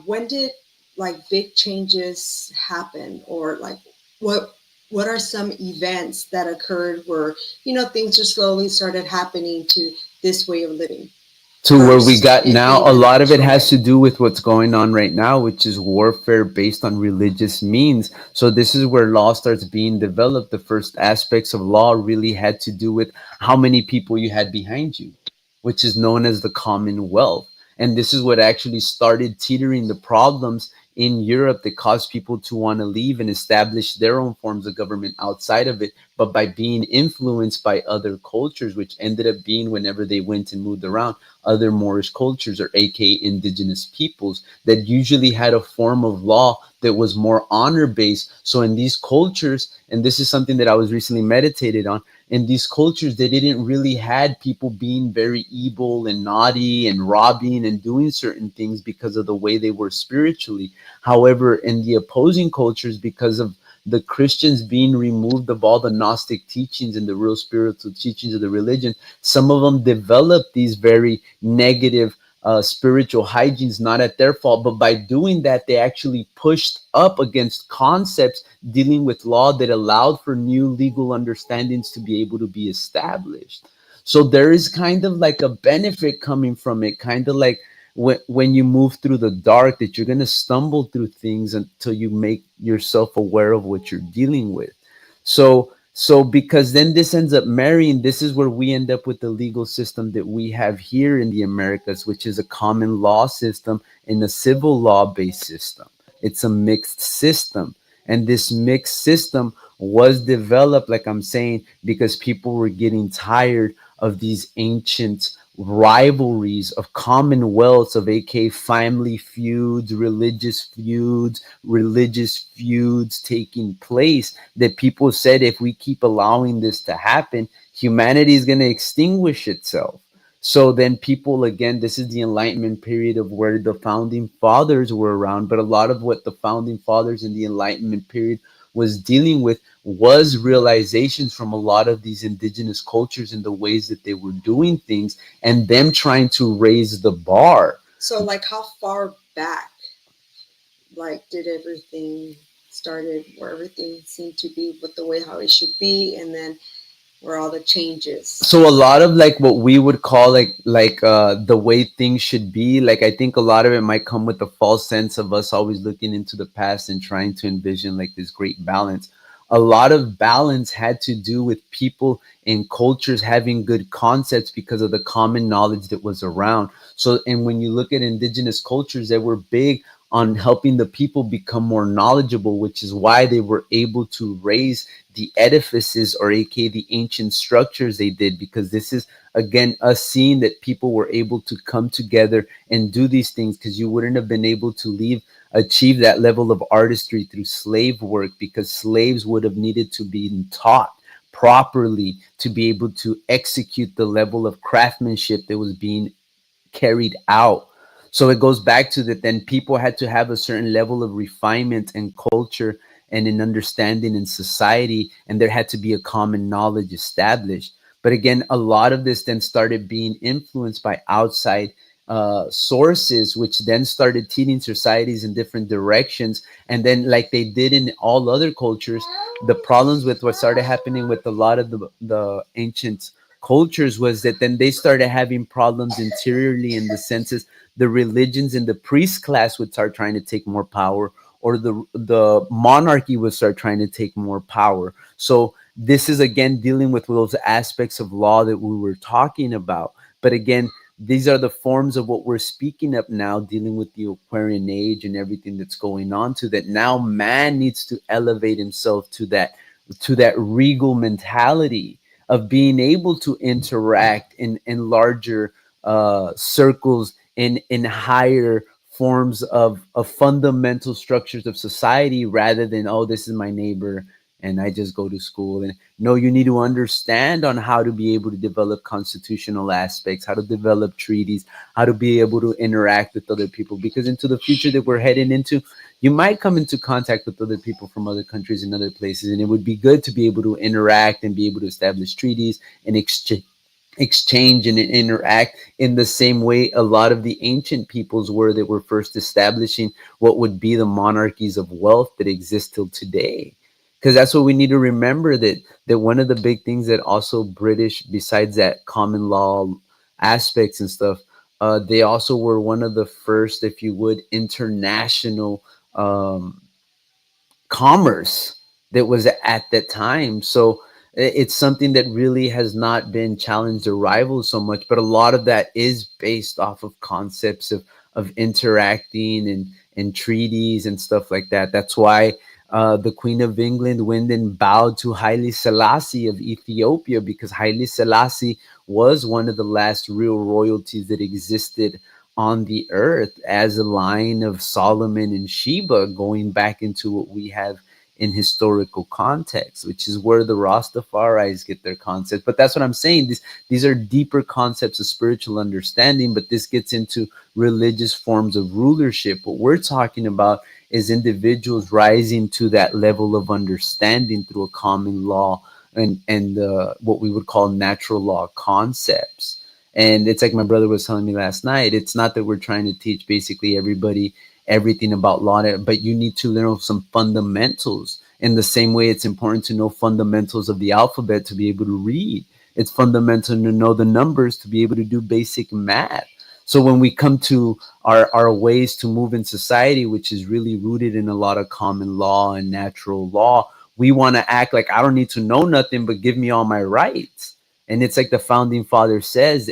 S2: when did like big changes happen, or like what what are some events that occurred where things just slowly started happening to this way of living
S1: To where we
S2: first
S1: got now,
S2: in
S1: a
S2: the
S1: lot of it
S2: natural
S1: has
S2: way?
S1: to do with what's going on right now, which is warfare based on religious means. So this is where law starts being developed. The first aspects of law really had to do with how many people you had behind you, which is known as the commonwealth. And this is what actually started teetering the problems in Europe that caused people to want to leave and establish their own forms of government outside of it, but by being influenced by other cultures, which ended up being, whenever they went and moved around, other Moorish cultures, or aka indigenous peoples, that usually had a form of law that was more honor based. So in these cultures, and this is something that I was recently meditated on, in these cultures they didn't really had people being very evil and naughty and robbing and doing certain things because of the way they were spiritually. However, in the opposing cultures, because of the Christians being removed of all the Gnostic teachings and the real spiritual teachings of the religion, some of them developed these very negative spiritual hygienes, not at their fault, but by doing that, they actually pushed up against concepts dealing with law that allowed for new legal understandings to be able to be established. So there is kind of like a benefit coming from it, kind of like when you move through the dark, that you're going to stumble through things until you make yourself aware of what you're dealing with. So because then this ends up marrying, this is where we end up with the legal system that we have here in the Americas, which is a common law system and a civil law based system. It's a mixed system. And this mixed system was developed, like I'm saying, because people were getting tired of these ancient rivalries, of commonwealths, of aka family feuds, religious feuds taking place, that people said if we keep allowing this to happen, humanity is going to extinguish itself. So then people, again, this is the enlightenment period of where the founding fathers were around, but a lot of what the founding fathers in the enlightenment period was dealing with was realizations from a lot of these indigenous cultures and the ways that they were doing things, and them trying to raise the bar.
S2: So, like, how far back, like, did everything started where everything seemed to be with the way how it should be, and then where all the changes?
S1: So a lot of like what we would call the way things should be, like I think a lot of it might come with the false sense of us always looking into the past and trying to envision like this great balance. A lot of balance had to do with people and cultures having good concepts because of the common knowledge that was around. So, and when you look at indigenous cultures, they were big on helping the people become more knowledgeable, which is why they were able to raise the edifices, or aka the ancient structures they did, because this is again us seeing that people were able to come together and do these things, because you wouldn't have been able to achieve that level of artistry through slave work, because slaves would have needed to be taught properly to be able to execute the level of craftsmanship that was being carried out. So it goes back to that then people had to have a certain level of refinement and culture and an understanding in society, and there had to be a common knowledge established. But again, a lot of this then started being influenced by outside sources, which then started teaching societies in different directions. And then, like they did in all other cultures, the problems with what started happening with a lot of the ancient cultures was that then they started having problems interiorly, in the senses the religions and the priest class would start trying to take more power, or the monarchy would start trying to take more power. So this is again dealing with those aspects of law that we were talking about. But again, these are the forms of what we're speaking of now, dealing with the Aquarian age and everything that's going on, to that now man needs to elevate himself to that regal mentality of being able to interact in larger circles, in higher forms of fundamental structures of society, rather than, oh, this is my neighbor and I just go to school. And no, you need to understand on how to be able to develop constitutional aspects, how to develop treaties, how to be able to interact with other people, because into the future that we're heading into, you might come into contact with other people from other countries and other places, and it would be good to be able to interact and be able to establish treaties and exchange and interact in the same way a lot of the ancient peoples were that were first establishing what would be the monarchies of wealth that exist till today. Because that's what we need to remember, that one of the big things that also British, besides that common law aspects and stuff, they also were one of the first, if you would, international um, commerce that was at that time. So it's something that really has not been challenged or rivaled so much, but a lot of that is based off of concepts of interacting and treaties and stuff like that. That's why the Queen of England went and bowed to Haile Selassie of Ethiopia, because Haile Selassie was one of the last real royalties that existed on the earth, as a line of Solomon and Sheba, going back into what we have in historical context, which is where the Rastafaris get their concept. But that's what I'm saying. These are deeper concepts of spiritual understanding, but this gets into religious forms of rulership. What we're talking about is individuals rising to that level of understanding through a common law and what we would call natural law concepts. And it's like my brother was telling me last night. It's not that we're trying to teach basically everybody everything about law, but you need to learn some fundamentals. In the same way, it's important to know fundamentals of the alphabet to be able to read. It's fundamental to know the numbers to be able to do basic math. So when we come to our ways to move in society, which is really rooted in a lot of common law and natural law, we want to act like I don't need to know nothing, but give me all my rights. And it's like the founding father says,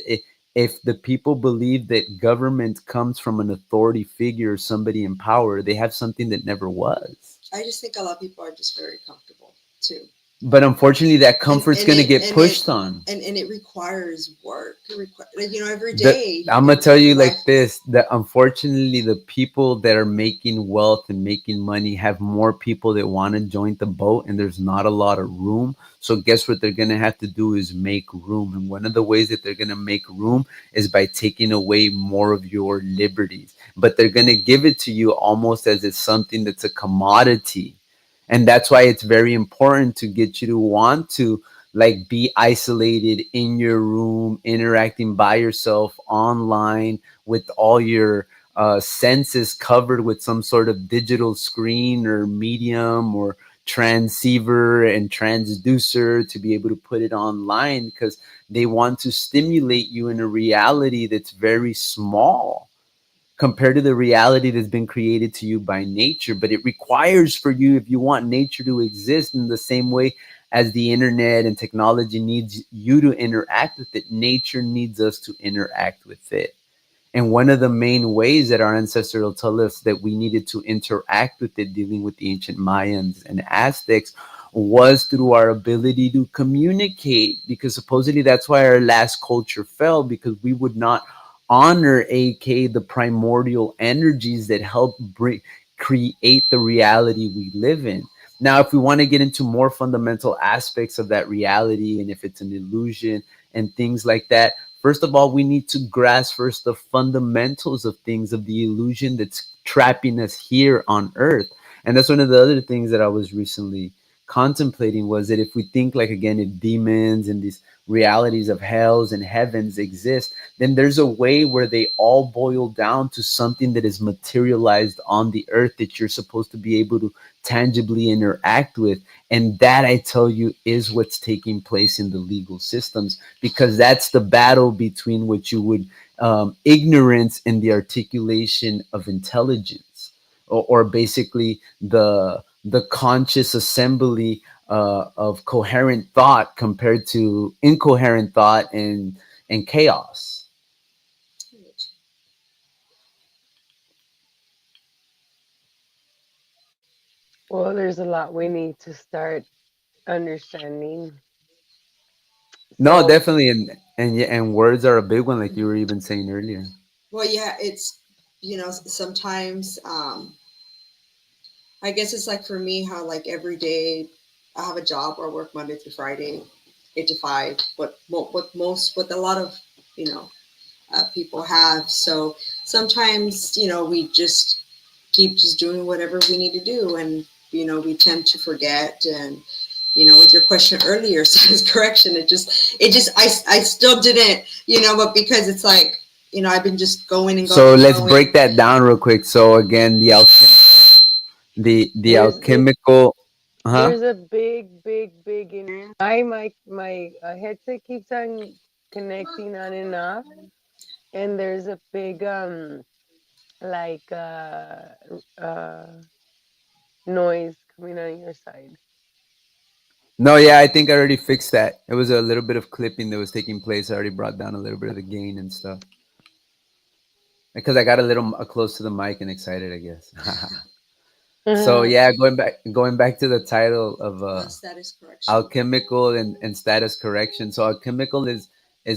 S1: if the people believe that government comes from an authority figure or somebody in power, they have something that never was.
S2: I just think a lot of people are just very comfortable too.
S1: But unfortunately, that
S2: and
S1: comfort's
S2: and
S1: going to
S2: it
S1: get
S2: and it
S1: pushed on.
S2: and it requires work. Like, every
S1: The
S2: day,
S1: I'm gonna tell you
S2: life.
S1: like this, that unfortunately the people that are making wealth and making money have more people that want to join the boat, and there's not a lot of room. So guess what they're gonna have to do is make room. And one of the ways that they're gonna make room is by taking away more of your liberties. But they're gonna give it to you almost as it's something that's a commodity. And that's why it's very important to get you to want to like be isolated in your room, interacting by yourself online with all your senses covered with some sort of digital screen or medium or transceiver and transducer to be able to put it online, because they want to stimulate you in a reality that's very small compared to the reality that's been created to you by nature. But it requires for you, if you want nature to exist in the same way as the internet and technology needs you to interact with it, nature needs us to interact with it. And one of the main ways that our ancestors will tell us that we needed to interact with it, dealing with the ancient Mayans and Aztecs, was through our ability to communicate. Because supposedly that's why our last culture fell, because we would not honor, aka the primordial energies that help bring create the reality we live in. Now, if we want to get into more fundamental aspects of that reality and if it's an illusion and things like that, first of all, we need to grasp first the fundamentals of things, of the illusion that's trapping us here on earth. And that's one of the other things that I was recently contemplating, was that if we think like, again, if demons and these realities of hells and heavens exist, then there's a way where they all boil down to something that is materialized on the earth that you're supposed to be able to tangibly interact with. And that, I tell you, is what's taking place in the legal systems, because that's the battle between what you would ignorance and the articulation of intelligence, or basically the conscious assembly of coherent thought compared to incoherent thought and chaos.
S3: Well, there's a lot we need to start understanding.
S1: No,
S3: So
S1: definitely, and yeah, and words are a big one, like you were even saying earlier.
S2: Well, yeah, it's, sometimes, I guess it's like for me, how like every day I have a job or work Monday through Friday, 8 to 5. What a lot of, you know people have. So sometimes, we just keep just doing whatever we need to do, and we tend to forget. And with your question earlier, size correction, I still didn't, but because it's like, I've been just going and going
S1: So
S2: and
S1: let's
S2: going.
S1: break that down real quick. So again, the
S3: there's it
S1: alchemical, huh?
S3: there's a big interference. My headset keeps on connecting on and off, and there's a big like noise coming on your side.
S1: No, yeah, I think I already fixed that. It was a little bit of clipping that was taking place. I already brought down a little bit of the gain and stuff because I got a little close to the mic and excited, I guess. So yeah, going back to the title of
S2: Status correction.
S1: alchemical and status correction. So alchemical is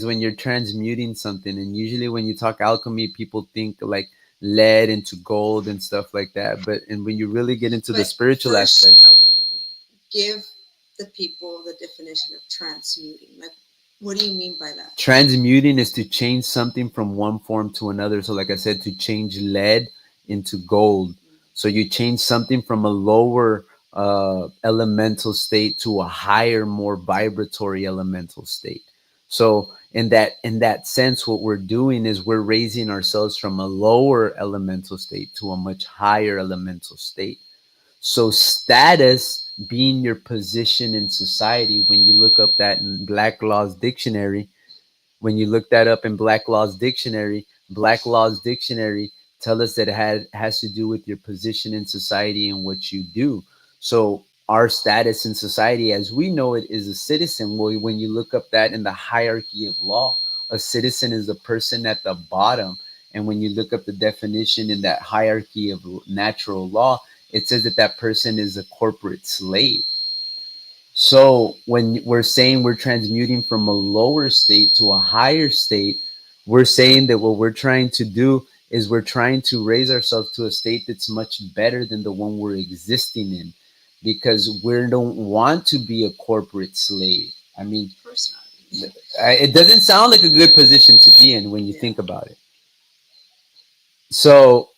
S1: when you're transmuting something, and usually when you talk alchemy, people think like lead into gold and stuff like that. But and when you really get into the
S2: But
S1: spiritual
S2: first,
S1: aspect,
S2: give the people the definition of transmuting. Like, what do you mean by that?
S1: transmuting is to change something from one form to another. So, like I said, to change lead into gold. So you change something from a lower elemental state to a higher, more vibratory elemental state. So in that sense, what we're doing is we're raising ourselves from a lower elemental state to a much higher elemental state. So status being your position in society, when you look up that in Black Law's dictionary, when you look that up in Black Law's dictionary tell us that has to do with your position in society and what you do. So our status in society, as we know it, is a citizen. Well, when you look up that in the hierarchy of law, a citizen is the person at the bottom. And when you look up the definition in that hierarchy of natural law, it says that that person is a corporate slave. So when we're saying we're transmuting from a lower state to a higher state, we're saying that what we're trying to do is we're trying to raise ourselves to a state that's much better than the one we're existing in, because we don't want to be a corporate slave. I mean,
S2: Of course not.
S1: it doesn't sound like a good position to be in when you
S2: Yeah.
S1: think about it. So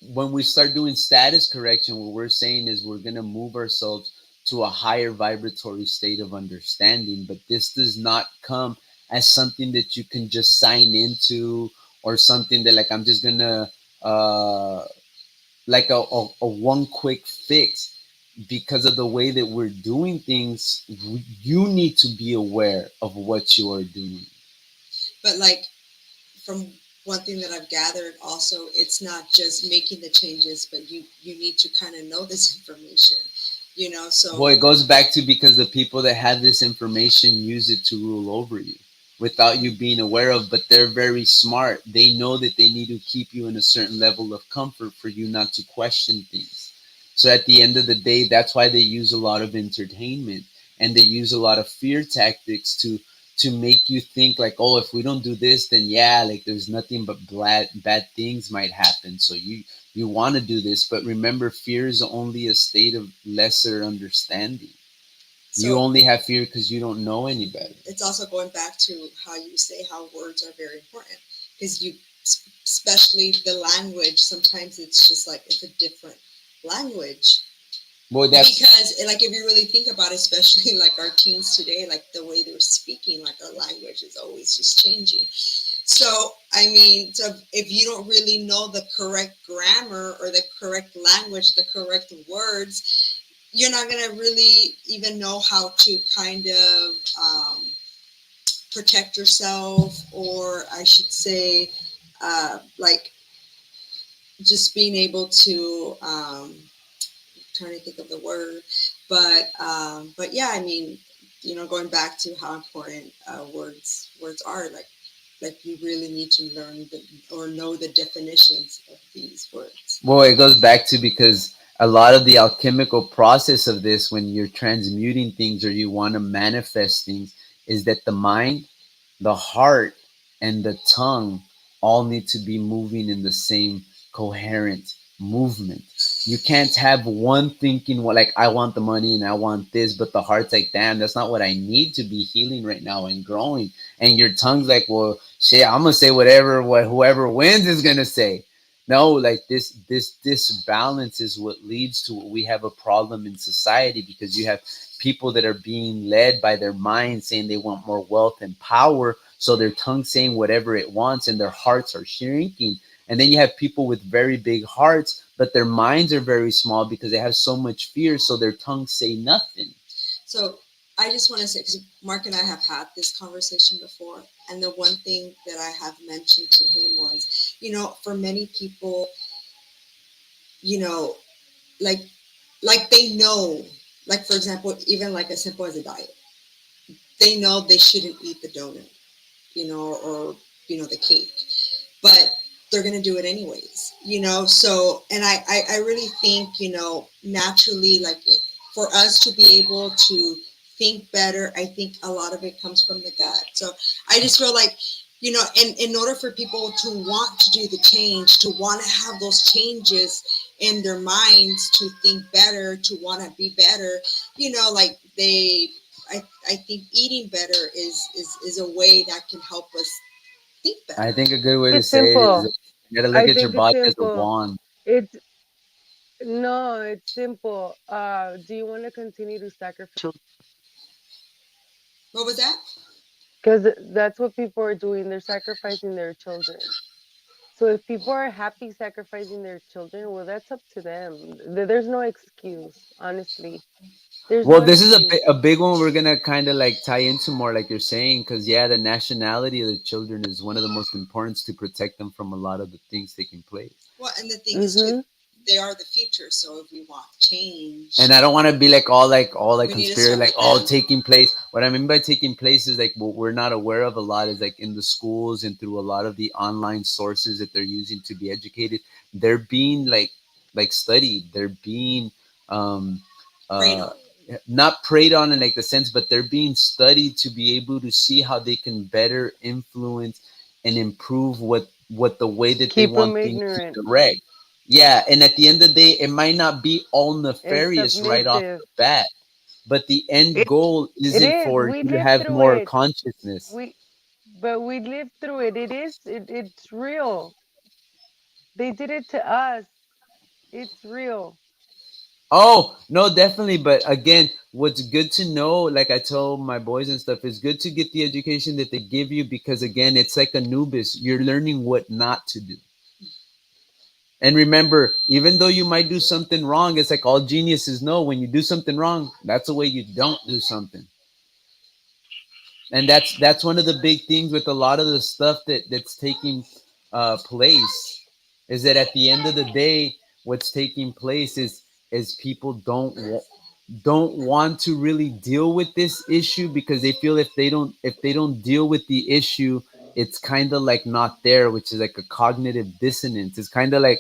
S1: when we start doing status correction, what we're saying is we're going to move ourselves to a higher vibratory state of understanding, but this does not come as something that you can just sign into, or something that like I'm just going to like a one quick fix. Because of the way that we're doing things, you need to be aware of what you are doing.
S2: But like from one thing that I've gathered also, it's not just making the changes, but you need to kind of know this information,
S1: Well,
S2: so
S1: it goes back to because the people that have this information use it to rule over you without you being aware of, but they're very smart. They know that they need to keep you in a certain level of comfort for you not to question things. So at the end of the day, that's why they use a lot of entertainment, and they use a lot of fear tactics to make you think like, oh, if we don't do this, then yeah, like there's nothing but bad things might happen. So you want to do this, but remember, fear is only a state of lesser understanding. You
S2: so
S1: only have fear because you don't know any better.
S2: it's also going back to how you say how words are very important, because especially the language, sometimes it's just like it's a different language.
S1: Boy, that's
S2: Because like if you really think about it, especially like our teens today, like the way they're speaking, like our language is always just changing. So I mean, so if you don't really know the correct grammar or the correct language, the correct words, you're not gonna really even know how to kind of protect yourself, or I should say, like just being able to trying to think of the word, but yeah, I mean, going back to how important words are, like you really need to learn or know the definitions of these words.
S1: Well, it goes back to because a lot of the alchemical process of this, when you're transmuting things or you want to manifest things, is that the mind, the heart, and the tongue all need to be moving in the same coherent movement. You can't have one thinking, well, like I want the money and I want this, but the heart's like, damn, that's not what I need to be healing right now and growing. And your tongue's like, well, shit, I'm gonna say whatever what whoever wins is gonna say. No, like this balance is what leads to what we have a problem in society, because you have people that are being led by their mind saying they want more wealth and power, so their tongue saying whatever it wants and their hearts are shrinking. And then you have people with very big hearts, but their minds are very small because they have so much fear, so their tongues say nothing.
S2: So I just want to say, because Mark and I have had this conversation before, and the one thing that I have mentioned to him was, for many people, you know, like they know, like for example, even like as simple as a diet, they know they shouldn't eat the donut, or the cake, but they're going to do it anyways, so, and I really think, naturally, like for us to be able to think better, I think a lot of it comes from the gut. So I just feel like, in order for people to want to do the change, to want to have those changes in their minds, to think better, to want to be better, like I think eating better is a way that can help us think
S1: I
S2: better.
S1: think a good way to
S3: It's
S1: say it is
S3: simple.
S1: that you gotta look
S3: I
S1: at your
S3: think it's
S1: body as a
S3: simple.
S1: wand.
S3: It's no, it's simple. Do you want to continue to sacrifice children?
S2: What was that?
S3: Because that's what people are doing. They're sacrificing their children. So if people are happy sacrificing their children, well, that's up to them. There's no excuse, honestly. There's
S1: Well,
S3: no
S1: this is
S3: excuse.
S1: a big one we're gonna kind of like tie into more, like you're saying, because yeah, the nationality of the children is one of the most important to protect them from a lot of the things taking place.
S2: Well, and the thing is too,
S3: Mm-hmm.
S2: they are the future. So if we want change,
S1: And I don't want to be like all like
S2: we need to
S1: conspiracy,
S2: start
S1: like
S2: with
S1: all
S2: them.
S1: taking place. What I mean by taking place is like what we're not aware of a lot is like in the schools and through a lot of the online sources that they're using to be educated. They're being like studied. They're being um
S2: Preyed
S1: uh
S2: on.
S1: not preyed on in like the sense, but they're being studied to be able to see how they can better influence and improve what the way that they
S3: Keep them
S1: want things to
S3: ignorant
S1: direct. Yeah, and at the end of the day, it might not be all
S3: and
S1: nefarious right off
S3: submissive.
S1: the bat, but the end
S3: It
S1: goal
S3: it
S1: isn't
S3: is.
S1: for
S3: We
S1: you to
S3: lived
S1: have
S3: through
S1: more
S3: it.
S1: consciousness.
S3: We but we lived through it. It is it's real. They did it to us. It's real.
S1: Oh, no, definitely. But again, what's good to know, like I told my boys and stuff, is good to get the education that they give you because, again, it's like Anubis. You're learning what not to do. And remember, even though you might do something wrong, it's like all geniuses know when you do something wrong, that's the way you don't do something. And that's one of the big things with a lot of the stuff that's taking place is that at the end of the day, what's taking place is people don't want to really deal with this issue because they feel if they don't deal with the issue, it's kind of like not there, which is like a cognitive dissonance. It's kind of like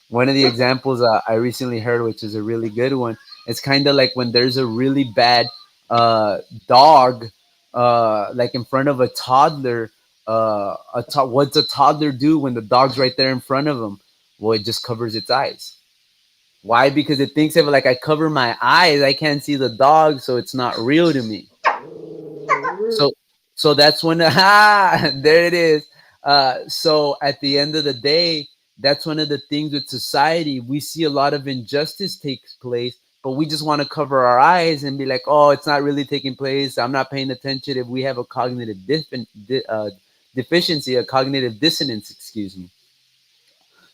S1: one of the examples I recently heard, which is a really good one. It's kind of like when there's a really bad uh, dog, like in front of a toddler. What's a toddler do when the dog's right there in front of him? Well, it just covers its eyes. Why? Because it thinks of it like I cover my eyes, I can't see the dog, so it's not real to me. So that's when there it is. So at the end of the day, that's one of the things with society. We see a lot of injustice takes place, but we just want to cover our eyes and be like, oh, it's not really taking place. I'm not paying attention. If we have a deficiency, a cognitive dissonance, excuse me.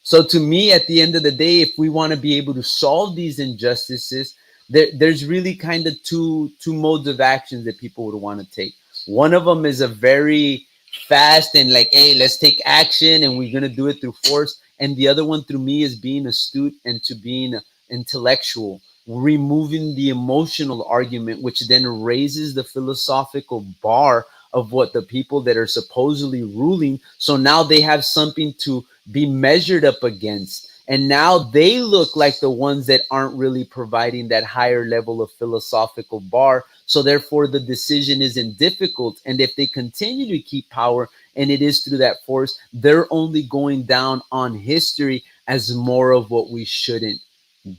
S1: So to me, at the end of the day, if we want to be able to solve these injustices, there's really kind of two modes of actions that people would want to take. One of them is a very fast and like, hey, let's take action, and we're gonna do it through force. And the other one, through me, is being astute and to being intellectual, removing the emotional argument, which then raises the philosophical bar of what the people that are supposedly ruling. So now they have something to be measured up against. And now they look like the ones that aren't really providing that higher level of philosophical bar. So therefore, the decision isn't difficult. And if they continue to keep power, and it is through that force, they're only going down on history as more of what we shouldn't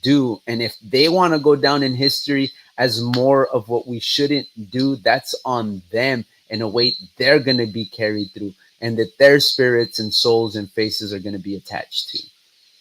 S1: do. And if they want to go down in history as more of what we shouldn't do, that's on them and a weight they're going to be carried through, and that their spirits and souls and faces are going to be attached to.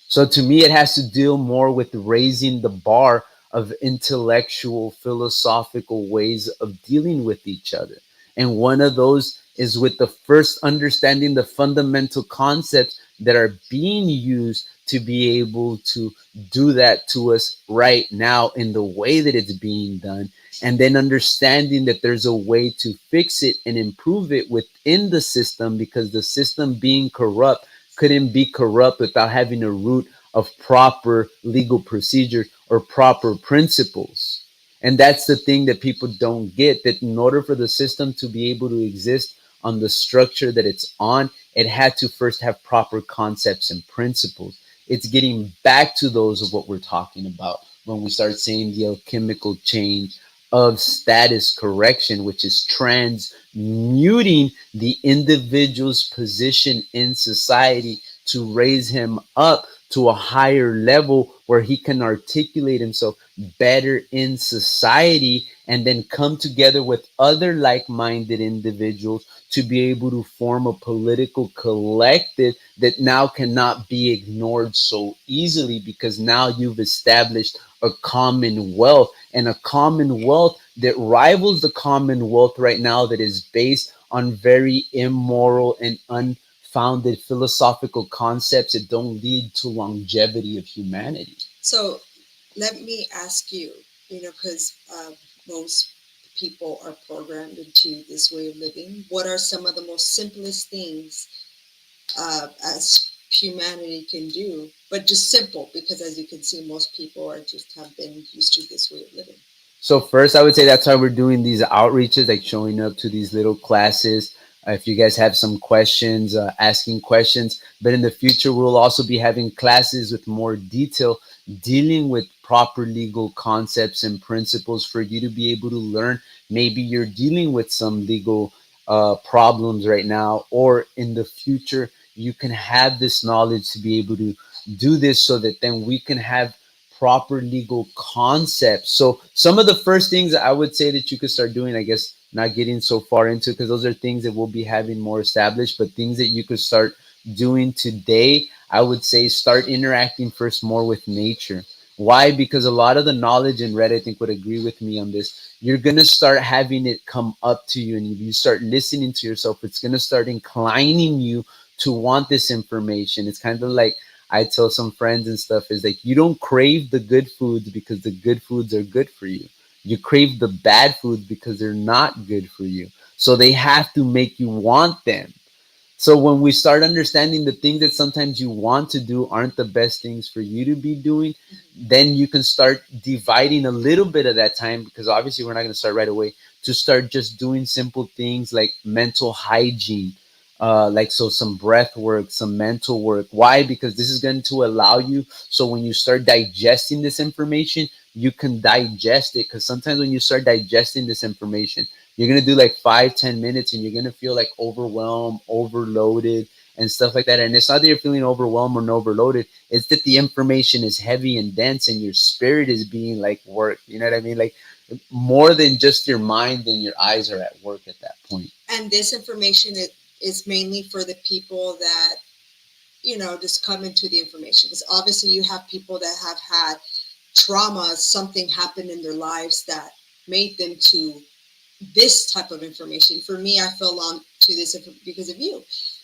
S1: So to me, it has to deal more with raising the bar of intellectual, philosophical ways of dealing with each other. And one of those is with the first understanding the fundamental concepts that are being used to be able to do that to us right now in the way that it's being done. And then understanding that there's a way to fix it and improve it within the system, because the system being corrupt couldn't be corrupt without having a root of proper legal procedures or proper principles. And that's the thing that people don't get, that in order for the system to be able to exist on the structure that it's on, it had to first have proper concepts and principles. It's getting back to those of what we're talking about when we start saying the alchemical change of status correction, which is transmuting the individual's position in society to raise him up to a higher level where he can articulate himself better in society, and then come together with other like-minded individuals to be able to form a political collective that now cannot be ignored so easily, because now you've established a commonwealth, and a commonwealth that rivals the commonwealth right now, that is based on very immoral and unfounded philosophical concepts that don't lead to longevity of humanity.
S2: So let me ask you, because most people are programmed into this way of living. What are some of the most simplest things as humanity can do, but just simple, because as you can see, most people are just have been used to this way of living.
S1: So first, I would say that's why we're doing these outreaches, like showing up to these little classes, if you guys have some questions, asking questions. But in the future, we'll also be having classes with more detail dealing with proper legal concepts and principles for you to be able to learn. Maybe you're dealing with some legal problems right now, or in the future, you can have this knowledge to be able to do this so that then we can have proper legal concepts. So some of the first things I would say that you could start doing, I guess, not getting so far into, because those are things that we'll be having more established, but things that you could start doing today, I would say start interacting first more with nature. Why? Because a lot of the knowledge, and Red I think would agree with me on this, you're gonna start having it come up to you, and if you start listening to yourself, it's gonna start inclining you to want this information. It's kind of like I tell some friends and stuff is like you don't crave the good foods because the good foods are good for you. You crave the bad foods because they're not good for you. So they have to make you want them. So when we start understanding the things that sometimes you want to do aren't the best things for you to be doing, then you can start dividing a little bit of that time, because obviously we're not going to start right away, to start just doing simple things like mental hygiene, like so some breath work, some mental work. Why? Because this is going to allow you, so when you start digesting this information, you can digest it. Because sometimes when you start digesting this information, you're gonna do like 5-10 minutes and you're gonna feel like overwhelmed, overloaded, and stuff like that. And it's not that you're feeling overwhelmed or overloaded, it's that the information is heavy and dense and your spirit is being like worked. You know what I mean? Like more than just your mind and your eyes are at work at that point.
S2: And this information is mainly for the people that, just come into the information. Because obviously you have people that have had trauma, something happened in their lives that made them to this type of information. For me, I fell on to this because of you.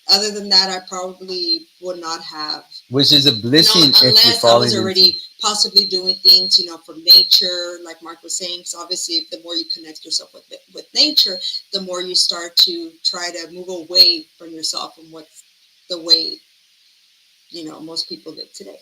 S2: Other than that, I probably would not have.
S1: Which is a blessing if you're
S2: Unless I was
S1: falling into.
S2: already possibly doing things, from nature, like Mark was saying. So obviously, the more you connect yourself with nature, the more you start to try to move away from yourself and what's the way most people live today.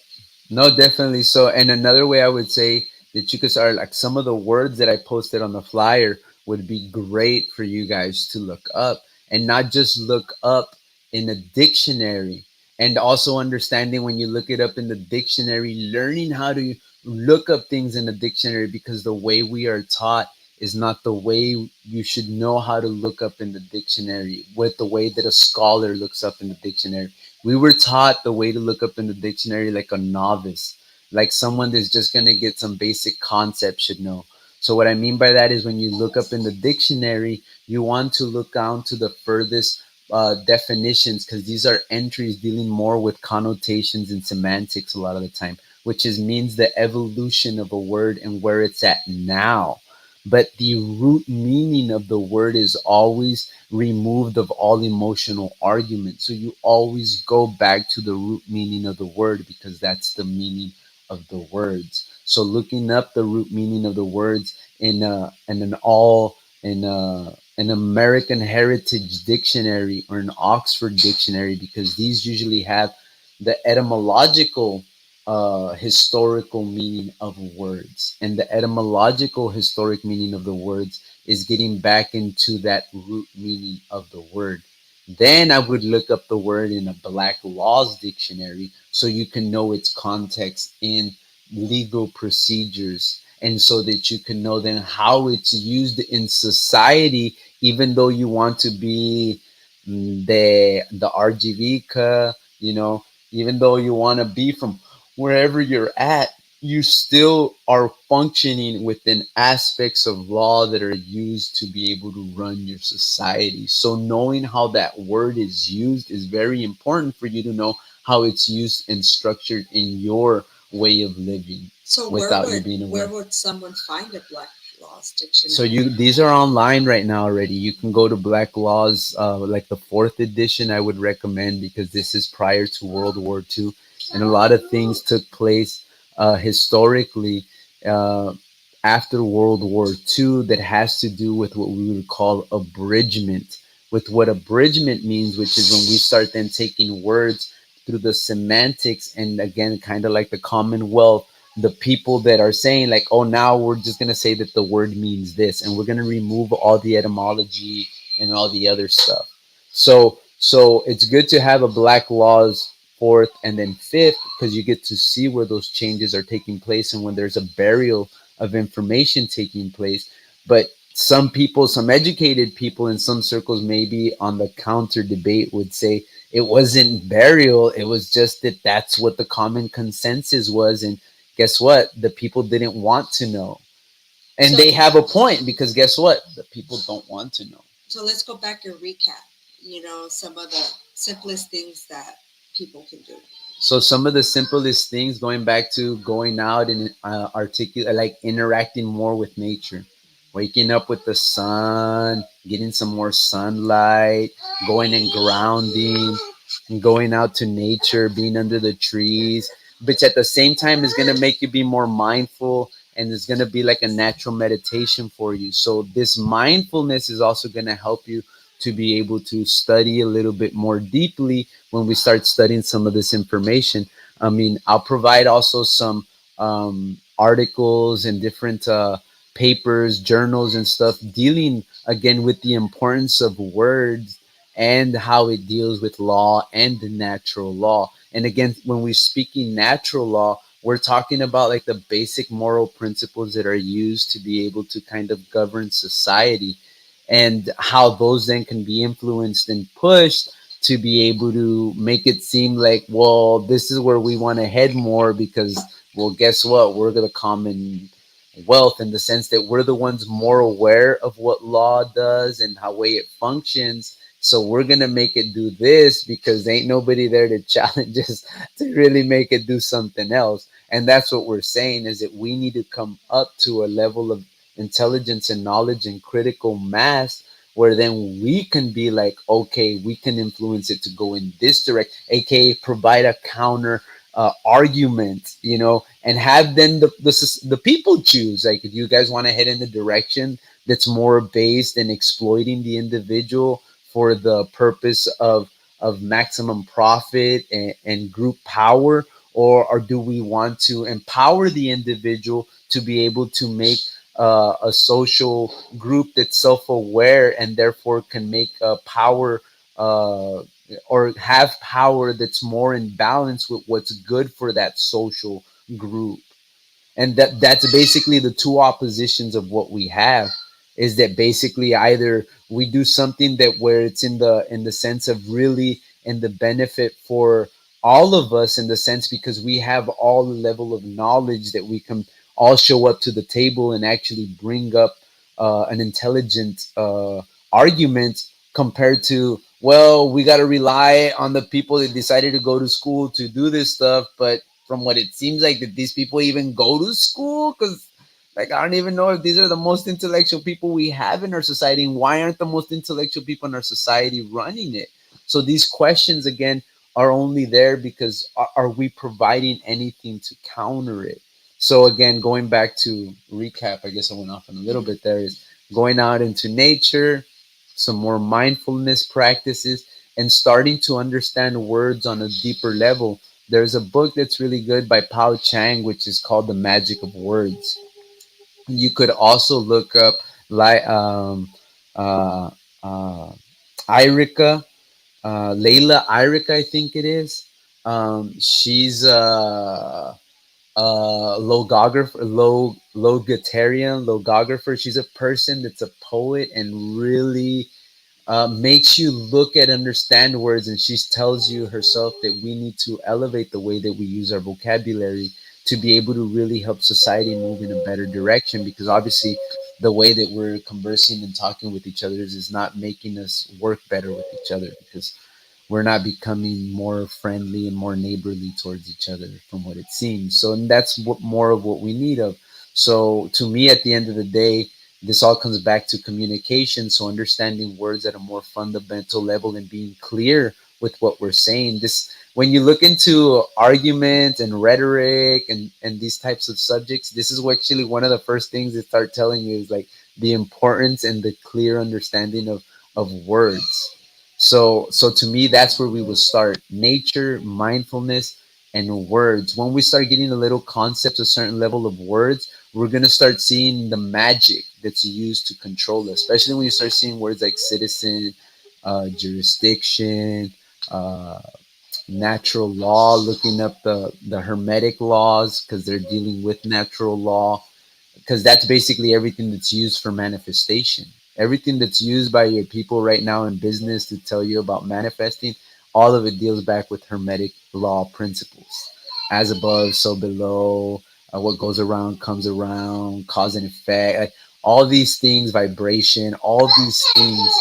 S1: No, definitely. So, and another way I would say that you could start, like some of the words that I posted on the flyer would be great for you guys to look up, and not just look up in a dictionary. And also understanding when you look it up in the dictionary, learning how to look up things in the dictionary, because the way we are taught is not the way you should know how to look up in the dictionary, with the way that a scholar looks up in the dictionary. We were taught the way to look up in the dictionary like a novice, like someone that's just going to get some basic concept should know. So what I mean by that is when you look up in the dictionary, you want to look down to the furthest definitions, because these are entries dealing more with connotations and semantics a lot of the time, which is means the evolution of a word and where it's at now. But the root meaning of the word is always removed of all emotional argument. So you always go back to the root meaning of the word, because that's the meaning of the words. So looking up the root meaning of the words in an American Heritage Dictionary or an Oxford Dictionary, because these usually have the etymological historical meaning of words, and the etymological historic meaning of the words is getting back into that root meaning of the word. Then I would look up the word in a Black Laws Dictionary so you can know its context in legal procedures, and so that you can know then how it's used in society, even though you want to be the RGV, even though you want to be from wherever you're at, you still are functioning within aspects of law that are used to be able to run your society. So knowing how that word is used is very important for you to know how it's used and structured in your way of living,
S2: So
S1: without you being
S2: where
S1: aware.
S2: would someone find a Black Laws
S1: So
S2: Dictionary?
S1: you these are online right now already. You can go to Black Laws, like the fourth edition. I would recommend, because this is prior to World War II, and a lot of things took place historically uh, after World War II that has to do with what we would call abridgment. With what abridgment means, which is when we start then taking words through the semantics, and again, kind of like the Commonwealth, the people that are saying like, oh, now we're just going to say that the word means this, and we're going to remove all the etymology and all the other stuff. So it's good to have a black laws fourth and then fifth, because you get to see where those changes are taking place and when there's a burial of information taking place. But some people, some educated people in some circles, maybe on the counter debate, would say it wasn't burial, it was just that that's what the common consensus was. And guess what, the people didn't want to know. And
S2: So
S1: they have a point, because guess what, the people don't want to know.
S2: so let's go back and recap. Some of the simplest things that people can do.
S1: So some of the simplest things, going back to going out and articulate, like interacting more with nature, waking up with the sun, getting some more sunlight, going and grounding, and going out to nature, being under the trees, which at the same time is going to make you be more mindful, and it's going to be like a natural meditation for you. So this mindfulness is also going to help you to be able to study a little bit more deeply when we start studying some of this information. I mean, I'll provide also some articles and different papers, journals, and stuff dealing again with the importance of words and how it deals with law and the natural law. And again, when we're speaking natural law, we're talking about like the basic moral principles that are used to be able to kind of govern society, and how those then can be influenced and pushed to be able to make it seem like, well, this is where we want to head more, because, well, guess what, we're the common wealth, in the sense that we're the ones more aware of what law does and how way it functions. So we're gonna make it do this, because ain't nobody there to challenge us to really make it do something else. And that's what we're saying, is that we need to come up to a level of intelligence and knowledge and critical mass, where then we can be like, okay, we can influence it to go in this direct, aka provide a counter argument, and have then the people choose. Like, if you guys want to head in the direction that's more based in exploiting the individual for the purpose of maximum profit and group power, or do we want to empower the individual to be able to make a social group that's self-aware, and therefore can make power, uh, or have power that's more in balance with what's good for that social group. And that's basically the two oppositions of what we have, is that basically either we do something that where it's in the sense of really in the benefit for all of us, in the sense because we have all the level of knowledge that we can all show up to the table and actually bring up an intelligent argument, compared to, well, we got to rely on the people that decided to go to school to do this stuff. But from what it seems like, that these people even go to school, because like I don't even know if these are the most intellectual people we have in our society, and why aren't the most intellectual people in our society running it? So these questions again are only there because are we providing anything to counter it? So again, going back to recap, I guess I went off on a little bit there, is going out into nature, some more mindfulness practices, and starting to understand words on a deeper level. There's a book that's really good by Pao Chang, which is called The Magic of Words. You could also look up like uh, uh, Irica, Layla Irica, I think it is. She's logographer. She's a person that's a poet and really makes you look at understand words, and she tells you herself that we need to elevate the way that we use our vocabulary to be able to really help society move in a better direction, because obviously the way that we're conversing and talking with each other is not making us work better with each other, because we're not becoming more friendly and more neighborly towards each other from what it seems. So, and that's what more of what we need of. So to me, at the end of the day, this all comes back to communication. So understanding words at a more fundamental level and being clear with what we're saying. This, when you look into argument and rhetoric and these types of subjects, this is what actually one of the first things they start telling you is like the importance and the clear understanding of words. So to me, that's where we will start: nature, mindfulness, and words. When we start getting a little concept, a certain level of words, we're gonna start seeing the magic that's used to control us. Especially when you start seeing words like citizen, jurisdiction, uh, natural law, looking up the hermetic laws because they're dealing with natural law, because that's basically everything that's used for manifestation. Everything that's used by your people right now in business to tell you about manifesting, all of it deals back with hermetic law principles. As above, so below, what goes around comes around, cause and effect. Like all these things, vibration, all these things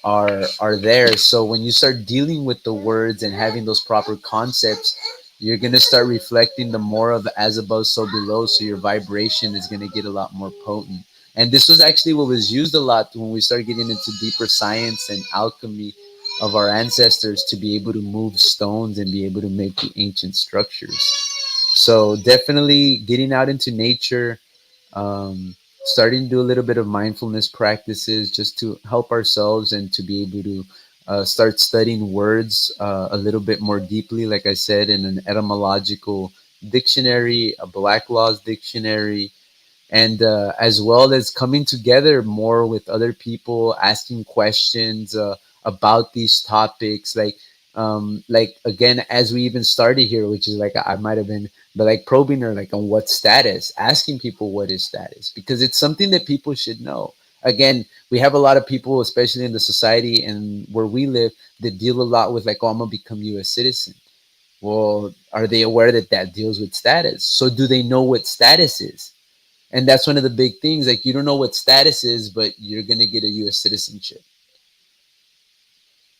S1: are there. So when you start dealing with the words and having those proper concepts, you're going to start reflecting the more of as above so below, so your vibration is going to get a lot more potent. And this was actually what was used a lot when we started getting into deeper science and alchemy of our ancestors, to be able to move stones and be able to make the ancient structures. So definitely getting out into nature, starting to do a little bit of mindfulness practices just to help ourselves and to be able to start studying words a little bit more deeply, like I said, in an etymological dictionary, a Black Laws dictionary, and as well as coming together more with other people, asking questions about these topics, like again, as we even started here, which is like I might have been, but like probing her like on what status, asking people what is status, because it's something that people should know. Again, we have a lot of people, especially in the society and where we live, that deal a lot with like, oh, I'm gonna become U.S. citizen. Well, are they aware that that deals with status? So do they know what status is? And that's one of the big things. Like, you don't know what status is, but you're gonna get a U.S. citizenship.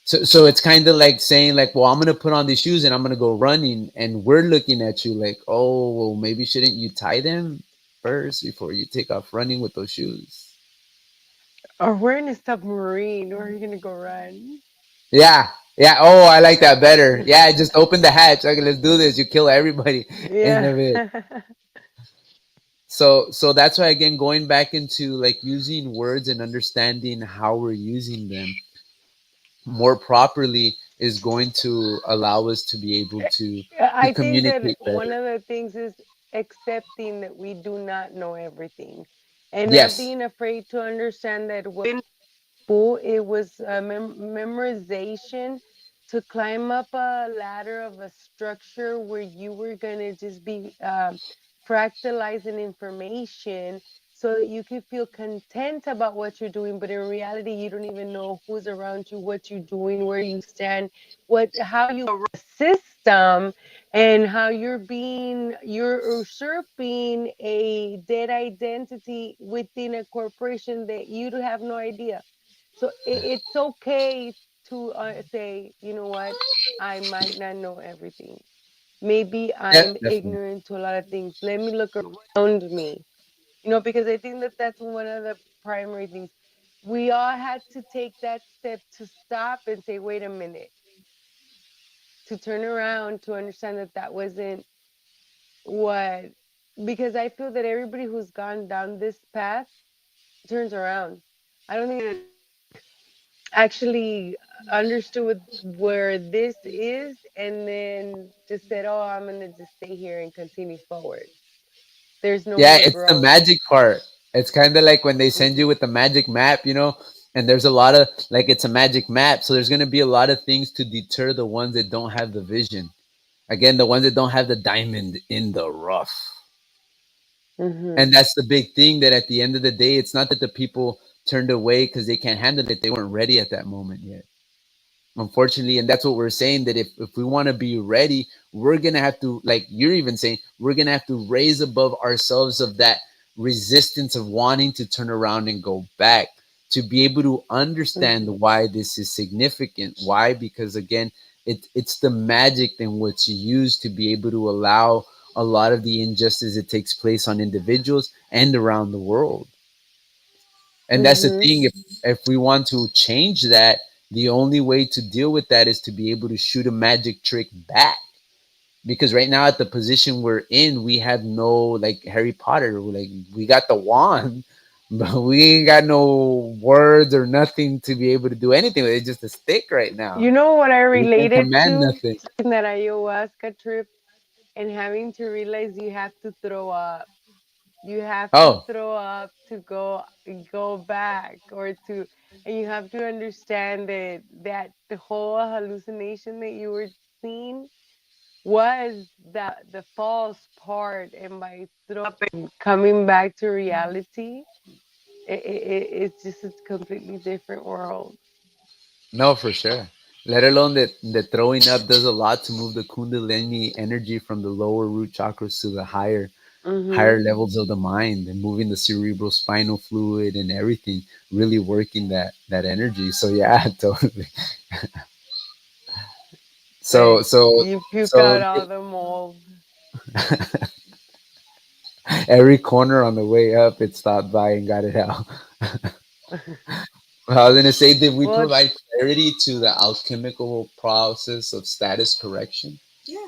S1: So it's kind of like saying like, well, I'm gonna put on these shoes and I'm gonna go running, and we're looking at you like, oh, well, maybe shouldn't you tie them first before you take off running with those shoes?
S3: Or we're in a submarine. Where are you gonna go run?
S1: Yeah, yeah. Oh, I like that better. Yeah, just open the hatch. Okay, let's do this. You kill everybody. End
S3: Yeah.
S1: of it. So that's why, again, going back into like using words and understanding how we're using them more properly is going to allow us to be able to
S3: I think that
S1: communicate
S3: one
S1: better.
S3: of the things is accepting that we do not know everything and not
S1: Yes.
S3: being afraid to understand that school, it was memorization to climb up a ladder of a structure where you were going to just be fractalizing information so that you could feel content about what you're doing. But in reality, you don't even know who's around you, what you're doing, where you stand, how you system, and how you're usurping a dead identity within a corporation that you do have no idea. So it's okay to say, you know what, I might not know everything. Maybe
S1: Yeah,
S3: I'm
S1: definitely.
S3: ignorant to a lot of things. Let me look around me, because I think that that's one of the primary things. We all had to take that step to stop and say, wait a minute, to turn around, to understand that that wasn't what, because I feel that everybody who's gone down this path turns around. I don't think actually understood where this is and then just said, oh, I'm going to just stay here and continue forward. There's no
S1: Yeah,
S3: more
S1: it's the
S3: growth.
S1: magic part. It's kind of like when they send you
S3: Hmm.
S1: with the magic map, and there's a lot of like, it's a magic map. So there's going to be a lot of things to deter the ones that don't have the vision. Again, the ones that don't have the diamond in the rough.
S3: Hmm.
S1: And that's the big thing, that at the end of the day, it's not that the people turned away because they can't handle it. They weren't ready at that moment yet, unfortunately. And that's what we're saying, that if we want to be ready, we're gonna have to, like you're even saying, we're gonna have to raise above ourselves of that resistance of wanting to turn around and go back, to be able to understand
S3: Hmm.
S1: why this is significant. Why? Because again, it's the magic and what's used to be able to allow a lot of the injustice that takes place on individuals and around the world. And that's the
S3: Hmm.
S1: thing. If we want to change that, the only way to deal with that is to be able to shoot a magic trick back. Because right now, at the position we're in, we have no, like Harry Potter, like we got the wand, but we ain't got no words or nothing to be able to do anything with it. It's just a stick right now.
S3: You know what I
S1: We can't
S3: related
S1: command
S3: to
S1: nothing.
S3: in that ayahuasca trip and having to realize you have to throw up. You have to
S1: Oh,
S3: throw up to go back, or to, and you have to understand that the whole hallucination that you were seeing was the false part, and by throwing up and coming back to reality, it's just a completely different world.
S1: no, for sure. Let alone that the throwing up does a lot to move the kundalini energy from the lower root chakras to the higher
S3: Mm-hmm.
S1: levels of the mind, and moving the cerebral spinal fluid and everything, really working that energy. So yeah, totally. So
S3: Like
S1: so
S3: you puke
S1: so
S3: out all the mold.
S1: every corner on the way up, it stopped by and got it out. I was gonna say, did we
S3: Well,
S1: provide clarity to the alchemical process of status correction?
S2: Yeah,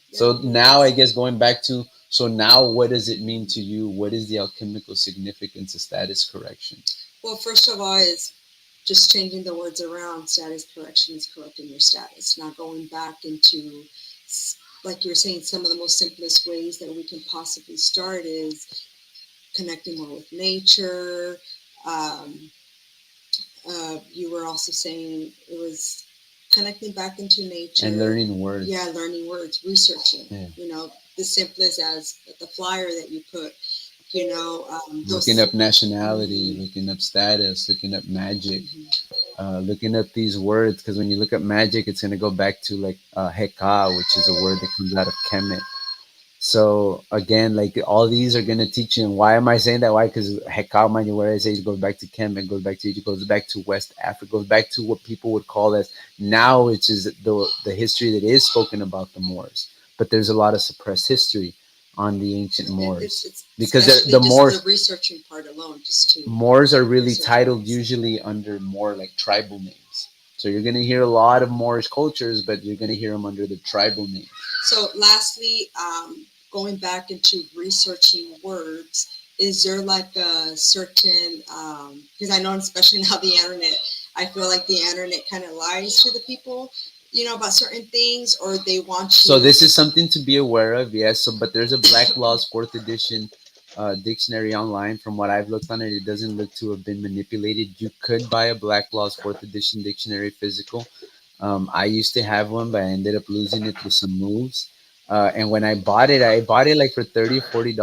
S2: yeah,
S1: So now, I guess going back to, so now, what does it mean to you? What is the alchemical significance of status correction?
S2: well, first of all, is just changing the words around. Status correction is correcting your status, not going back into, like you were saying, some of the most simplest ways that we can possibly start is connecting more with nature. Um, you were also saying it was connecting back into
S1: And
S2: nature.
S1: learning
S2: Yeah,
S1: words.
S2: learning words, researching.
S1: Yeah.
S2: The simplest as the flyer that you put.
S1: Looking
S2: Those.
S1: up nationality,
S2: Mhm,
S1: looking up status, looking up magic,
S2: mhm.
S1: looking up these words. Because when you look up magic, it's going to go back to like heka, which is a word that comes out of Kemet. So again, like all these are gonna teach you. And why am I saying that? Why? Because Hekal Manya, where I say it goes back to Kem, it goes back to Egypt, goes back to West Africa, goes back to what people would call as now, which is the history that is spoken about the Moors. But there's a lot of suppressed history on the ancient Moors
S2: It's
S1: because
S2: especially
S1: the
S2: just the
S1: Moors
S2: researching part alone, just to
S1: Moors are really
S2: research
S1: titled
S2: words.
S1: usually under more like tribal names. So you're gonna hear a lot of Moorish cultures, but you're gonna hear them under the tribal names.
S2: So, lastly, going back into researching words, is there like a certain, because I know, especially now the internet, I feel like the internet kind of lies to the people, about certain things, or they want
S1: So
S2: you.
S1: this is something to be aware of, yes. So, but there's a Black Laws Fourth Edition dictionary online. From what I've looked on it, it doesn't look to have been manipulated. You could buy a Black Laws Fourth Edition dictionary physical. I used to have one, but I ended up losing it through some moves. And when I bought it like for $30, $40.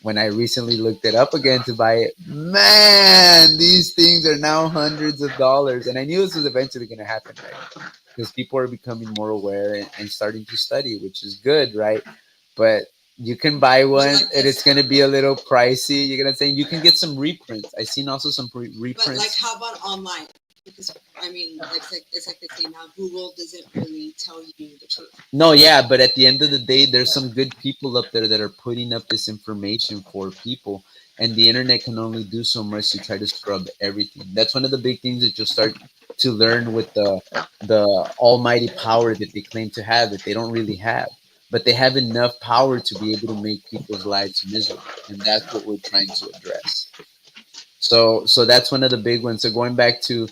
S1: When I recently looked it up again to buy it, man, these things are now hundreds of dollars. And I knew this was eventually going to happen, right? Because people are becoming more aware and starting to study, which is good, right? But you can buy
S2: But
S1: one
S2: like
S1: and it's
S2: this,
S1: going to be a little pricey. You're going to say you can get some reprints. I seen also some
S2: but like,
S1: reprints.
S2: how about online? Because I mean, it's like they say now, Google doesn't really tell you the truth.
S1: No, yeah, but at the end of the day, there's some good people up there that are putting up this information for people, and the internet can only do so much to try to scrub everything. That's one of the big things that you'll start to learn with the almighty power that they claim to have that they don't really have, but they have enough power to be able to make people's lives miserable, and that's what we're trying to address. So that's one of the big ones. So going back to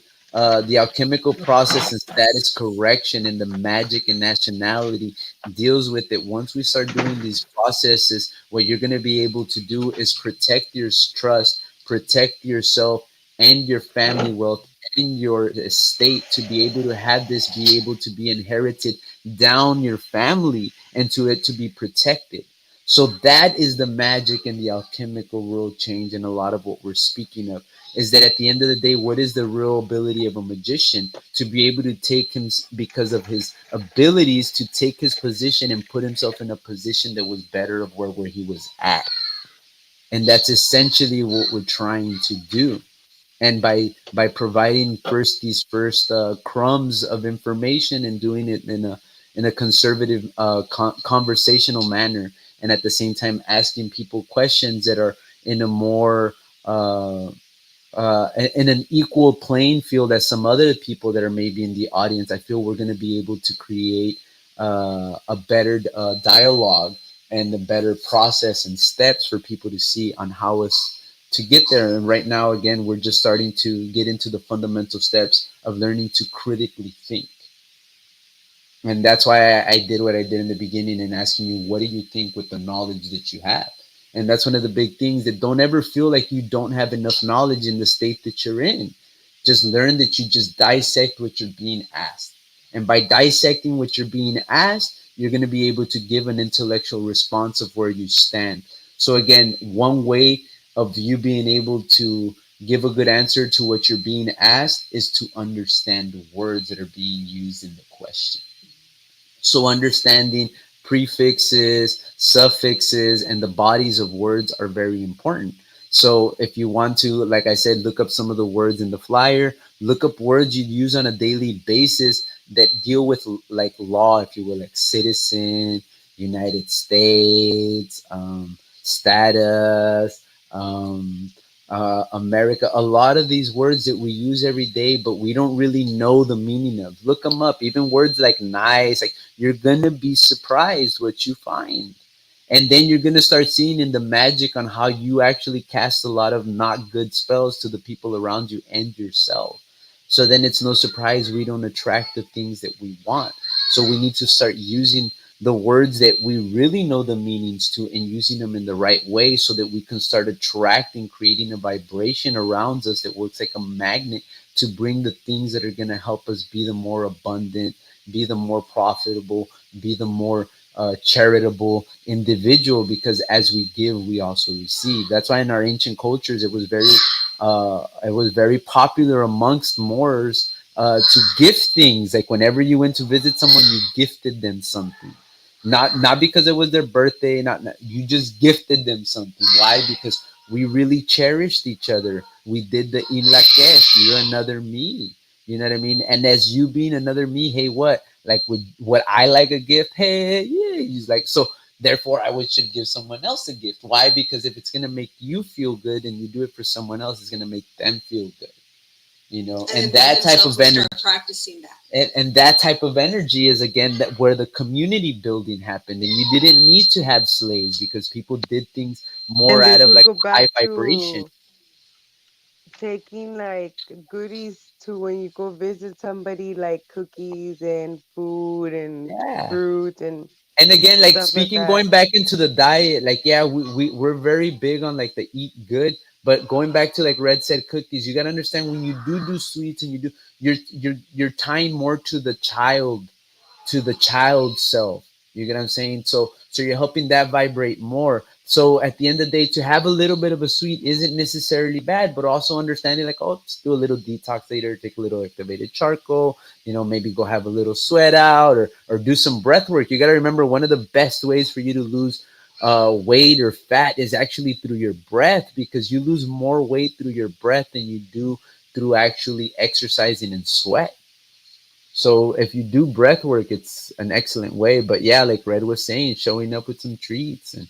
S1: the alchemical process and status correction and the magic and nationality deals with it. Once we start doing these processes, what you're going to be able to do is protect your trust, protect yourself and your family wealth and your estate to be able to have this be able to be inherited down your family and to it to be protected. So that is the magic and the alchemical world change, and a lot of what we're speaking of is that at the end of the day, what is the real ability of a magician to be able to take him because of his abilities to take his position and put himself in a position that was better of where he was at, and that's essentially what we're trying to do. And by providing first these first crumbs of information and doing it in a conservative conversational manner, and at the same time asking people questions that are in a more uh, in an equal playing field as some other people that are maybe in the audience, I feel we're going to be able to create a better dialogue and a better process and steps for people to see on how us to get there. And right now, again, we're just starting to get into the fundamental steps of learning to critically think. And that's why I did what I did in the beginning and asking you, what do you think with the knowledge that you have? And that's one of the big things, that don't ever feel like you don't have enough knowledge in the state that you're in. Just learn that you just dissect what you're being asked. And by dissecting what you're being asked, you're going to be able to give an intellectual response of where you stand. So, again, one way of you being able to give a good answer to what you're being asked is to understand the words that are being used in the question. So understanding prefixes, suffixes, and the bodies of words are very important. So if you want to, like I said, look up some of the words in the flyer, look up words you use on a daily basis that deal with like law, if you will, like citizen, United States, status, um, America. A lot of these words that we use every day, but we don't really know the meaning of. Look them up. Even words like nice, like, you're gonna be surprised what you find. And then you're gonna start seeing in the magic on how you actually cast a lot of not good spells to the people around you and yourself. So then it's no surprise we don't attract the things that we want. So we need to start using the words that we really know the meanings to, and using them in the right way so that we can start attracting, creating a vibration around us that works like a magnet to bring the things that are going to help us be the more abundant, be the more profitable, be the more charitable individual, because as we give we also receive. That's why in our ancient cultures it was very popular amongst Moors to gift things. Like whenever you went to visit someone, you gifted them something. Not because it was their birthday, not you just gifted them something. Why? Because we really cherished each other. We did the in la que, you're another me. You know what I mean? And as you being another me, hey, what? Like, would I like a gift? Hey, yeah. He's like, so therefore I would should give someone else a gift. Why? Because if it's gonna make you feel good and you do it for someone else, it's gonna make them feel good. You know, and that type of energy,
S2: practicing that.
S1: and that type of energy is again that where the community building happened, and you didn't need to have slaves because people did things more
S3: And
S1: out
S3: this
S1: of
S3: will
S1: like
S3: go
S1: high
S3: back
S1: vibration.
S3: to taking like goodies to when you go visit somebody, like cookies and food and
S1: Yeah.
S3: fruit and
S1: And again, like
S3: stuff like
S1: speaking,
S3: that.
S1: going back into the diet, like yeah, we're very big on like the eat good, but going back to like Red said, cookies, you got to understand when you do sweets, and you do, you're tying more to the child self. You get what I'm saying? So you're helping that vibrate more. So at the end of the day, to have a little bit of a sweet isn't necessarily bad, but also understanding like, oh, let's do a little detox later, take a little activated charcoal, maybe go have a little sweat out, or do some breath work. You got to remember, one of the best ways for you to lose weight or fat is actually through your breath, because you lose more weight through your breath than you do through actually exercising and sweat. So if you do breath work, it's an excellent way. But yeah, like Red was saying, showing up with some treats, and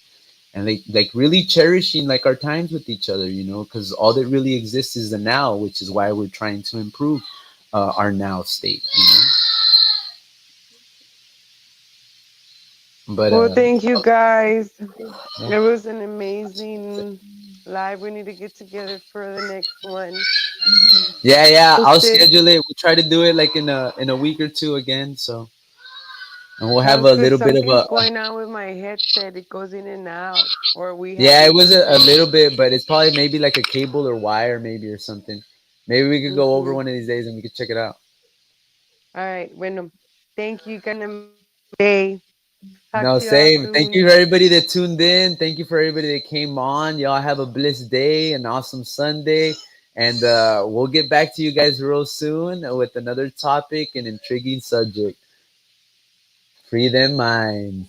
S1: like really cherishing like our times with each other, because all that really exists is the now, which is why we're trying to improve our now state. But
S3: Well, thank you guys.
S1: yeah,
S3: It was an amazing live. We need to get together for the next one.
S1: yeah,
S3: So
S1: I'll
S3: sis,
S1: schedule it. We'll try to do it like in a week or two again. So, and we'll have
S3: sounds
S1: a
S3: good.
S1: little bit of
S3: Something's
S1: a
S3: going on with my headset. It goes in and out, or we have
S1: yeah. It
S3: it
S1: was a
S3: different.
S1: little bit, but it's probably maybe like a cable or wire, maybe, or something. Maybe we could go over
S3: Mm-hmm.
S1: one of these days and we could check it out.
S3: All right. Bueno, thank you. Got an amazing day. Talk
S1: No,
S3: to y'all
S1: same. Thank you
S3: soon.
S1: for everybody that tuned in. Thank you for everybody that came on. Y'all have a blessed day, an awesome Sunday. And we'll get back to you guys real soon with another topic and intriguing subject. Free them minds.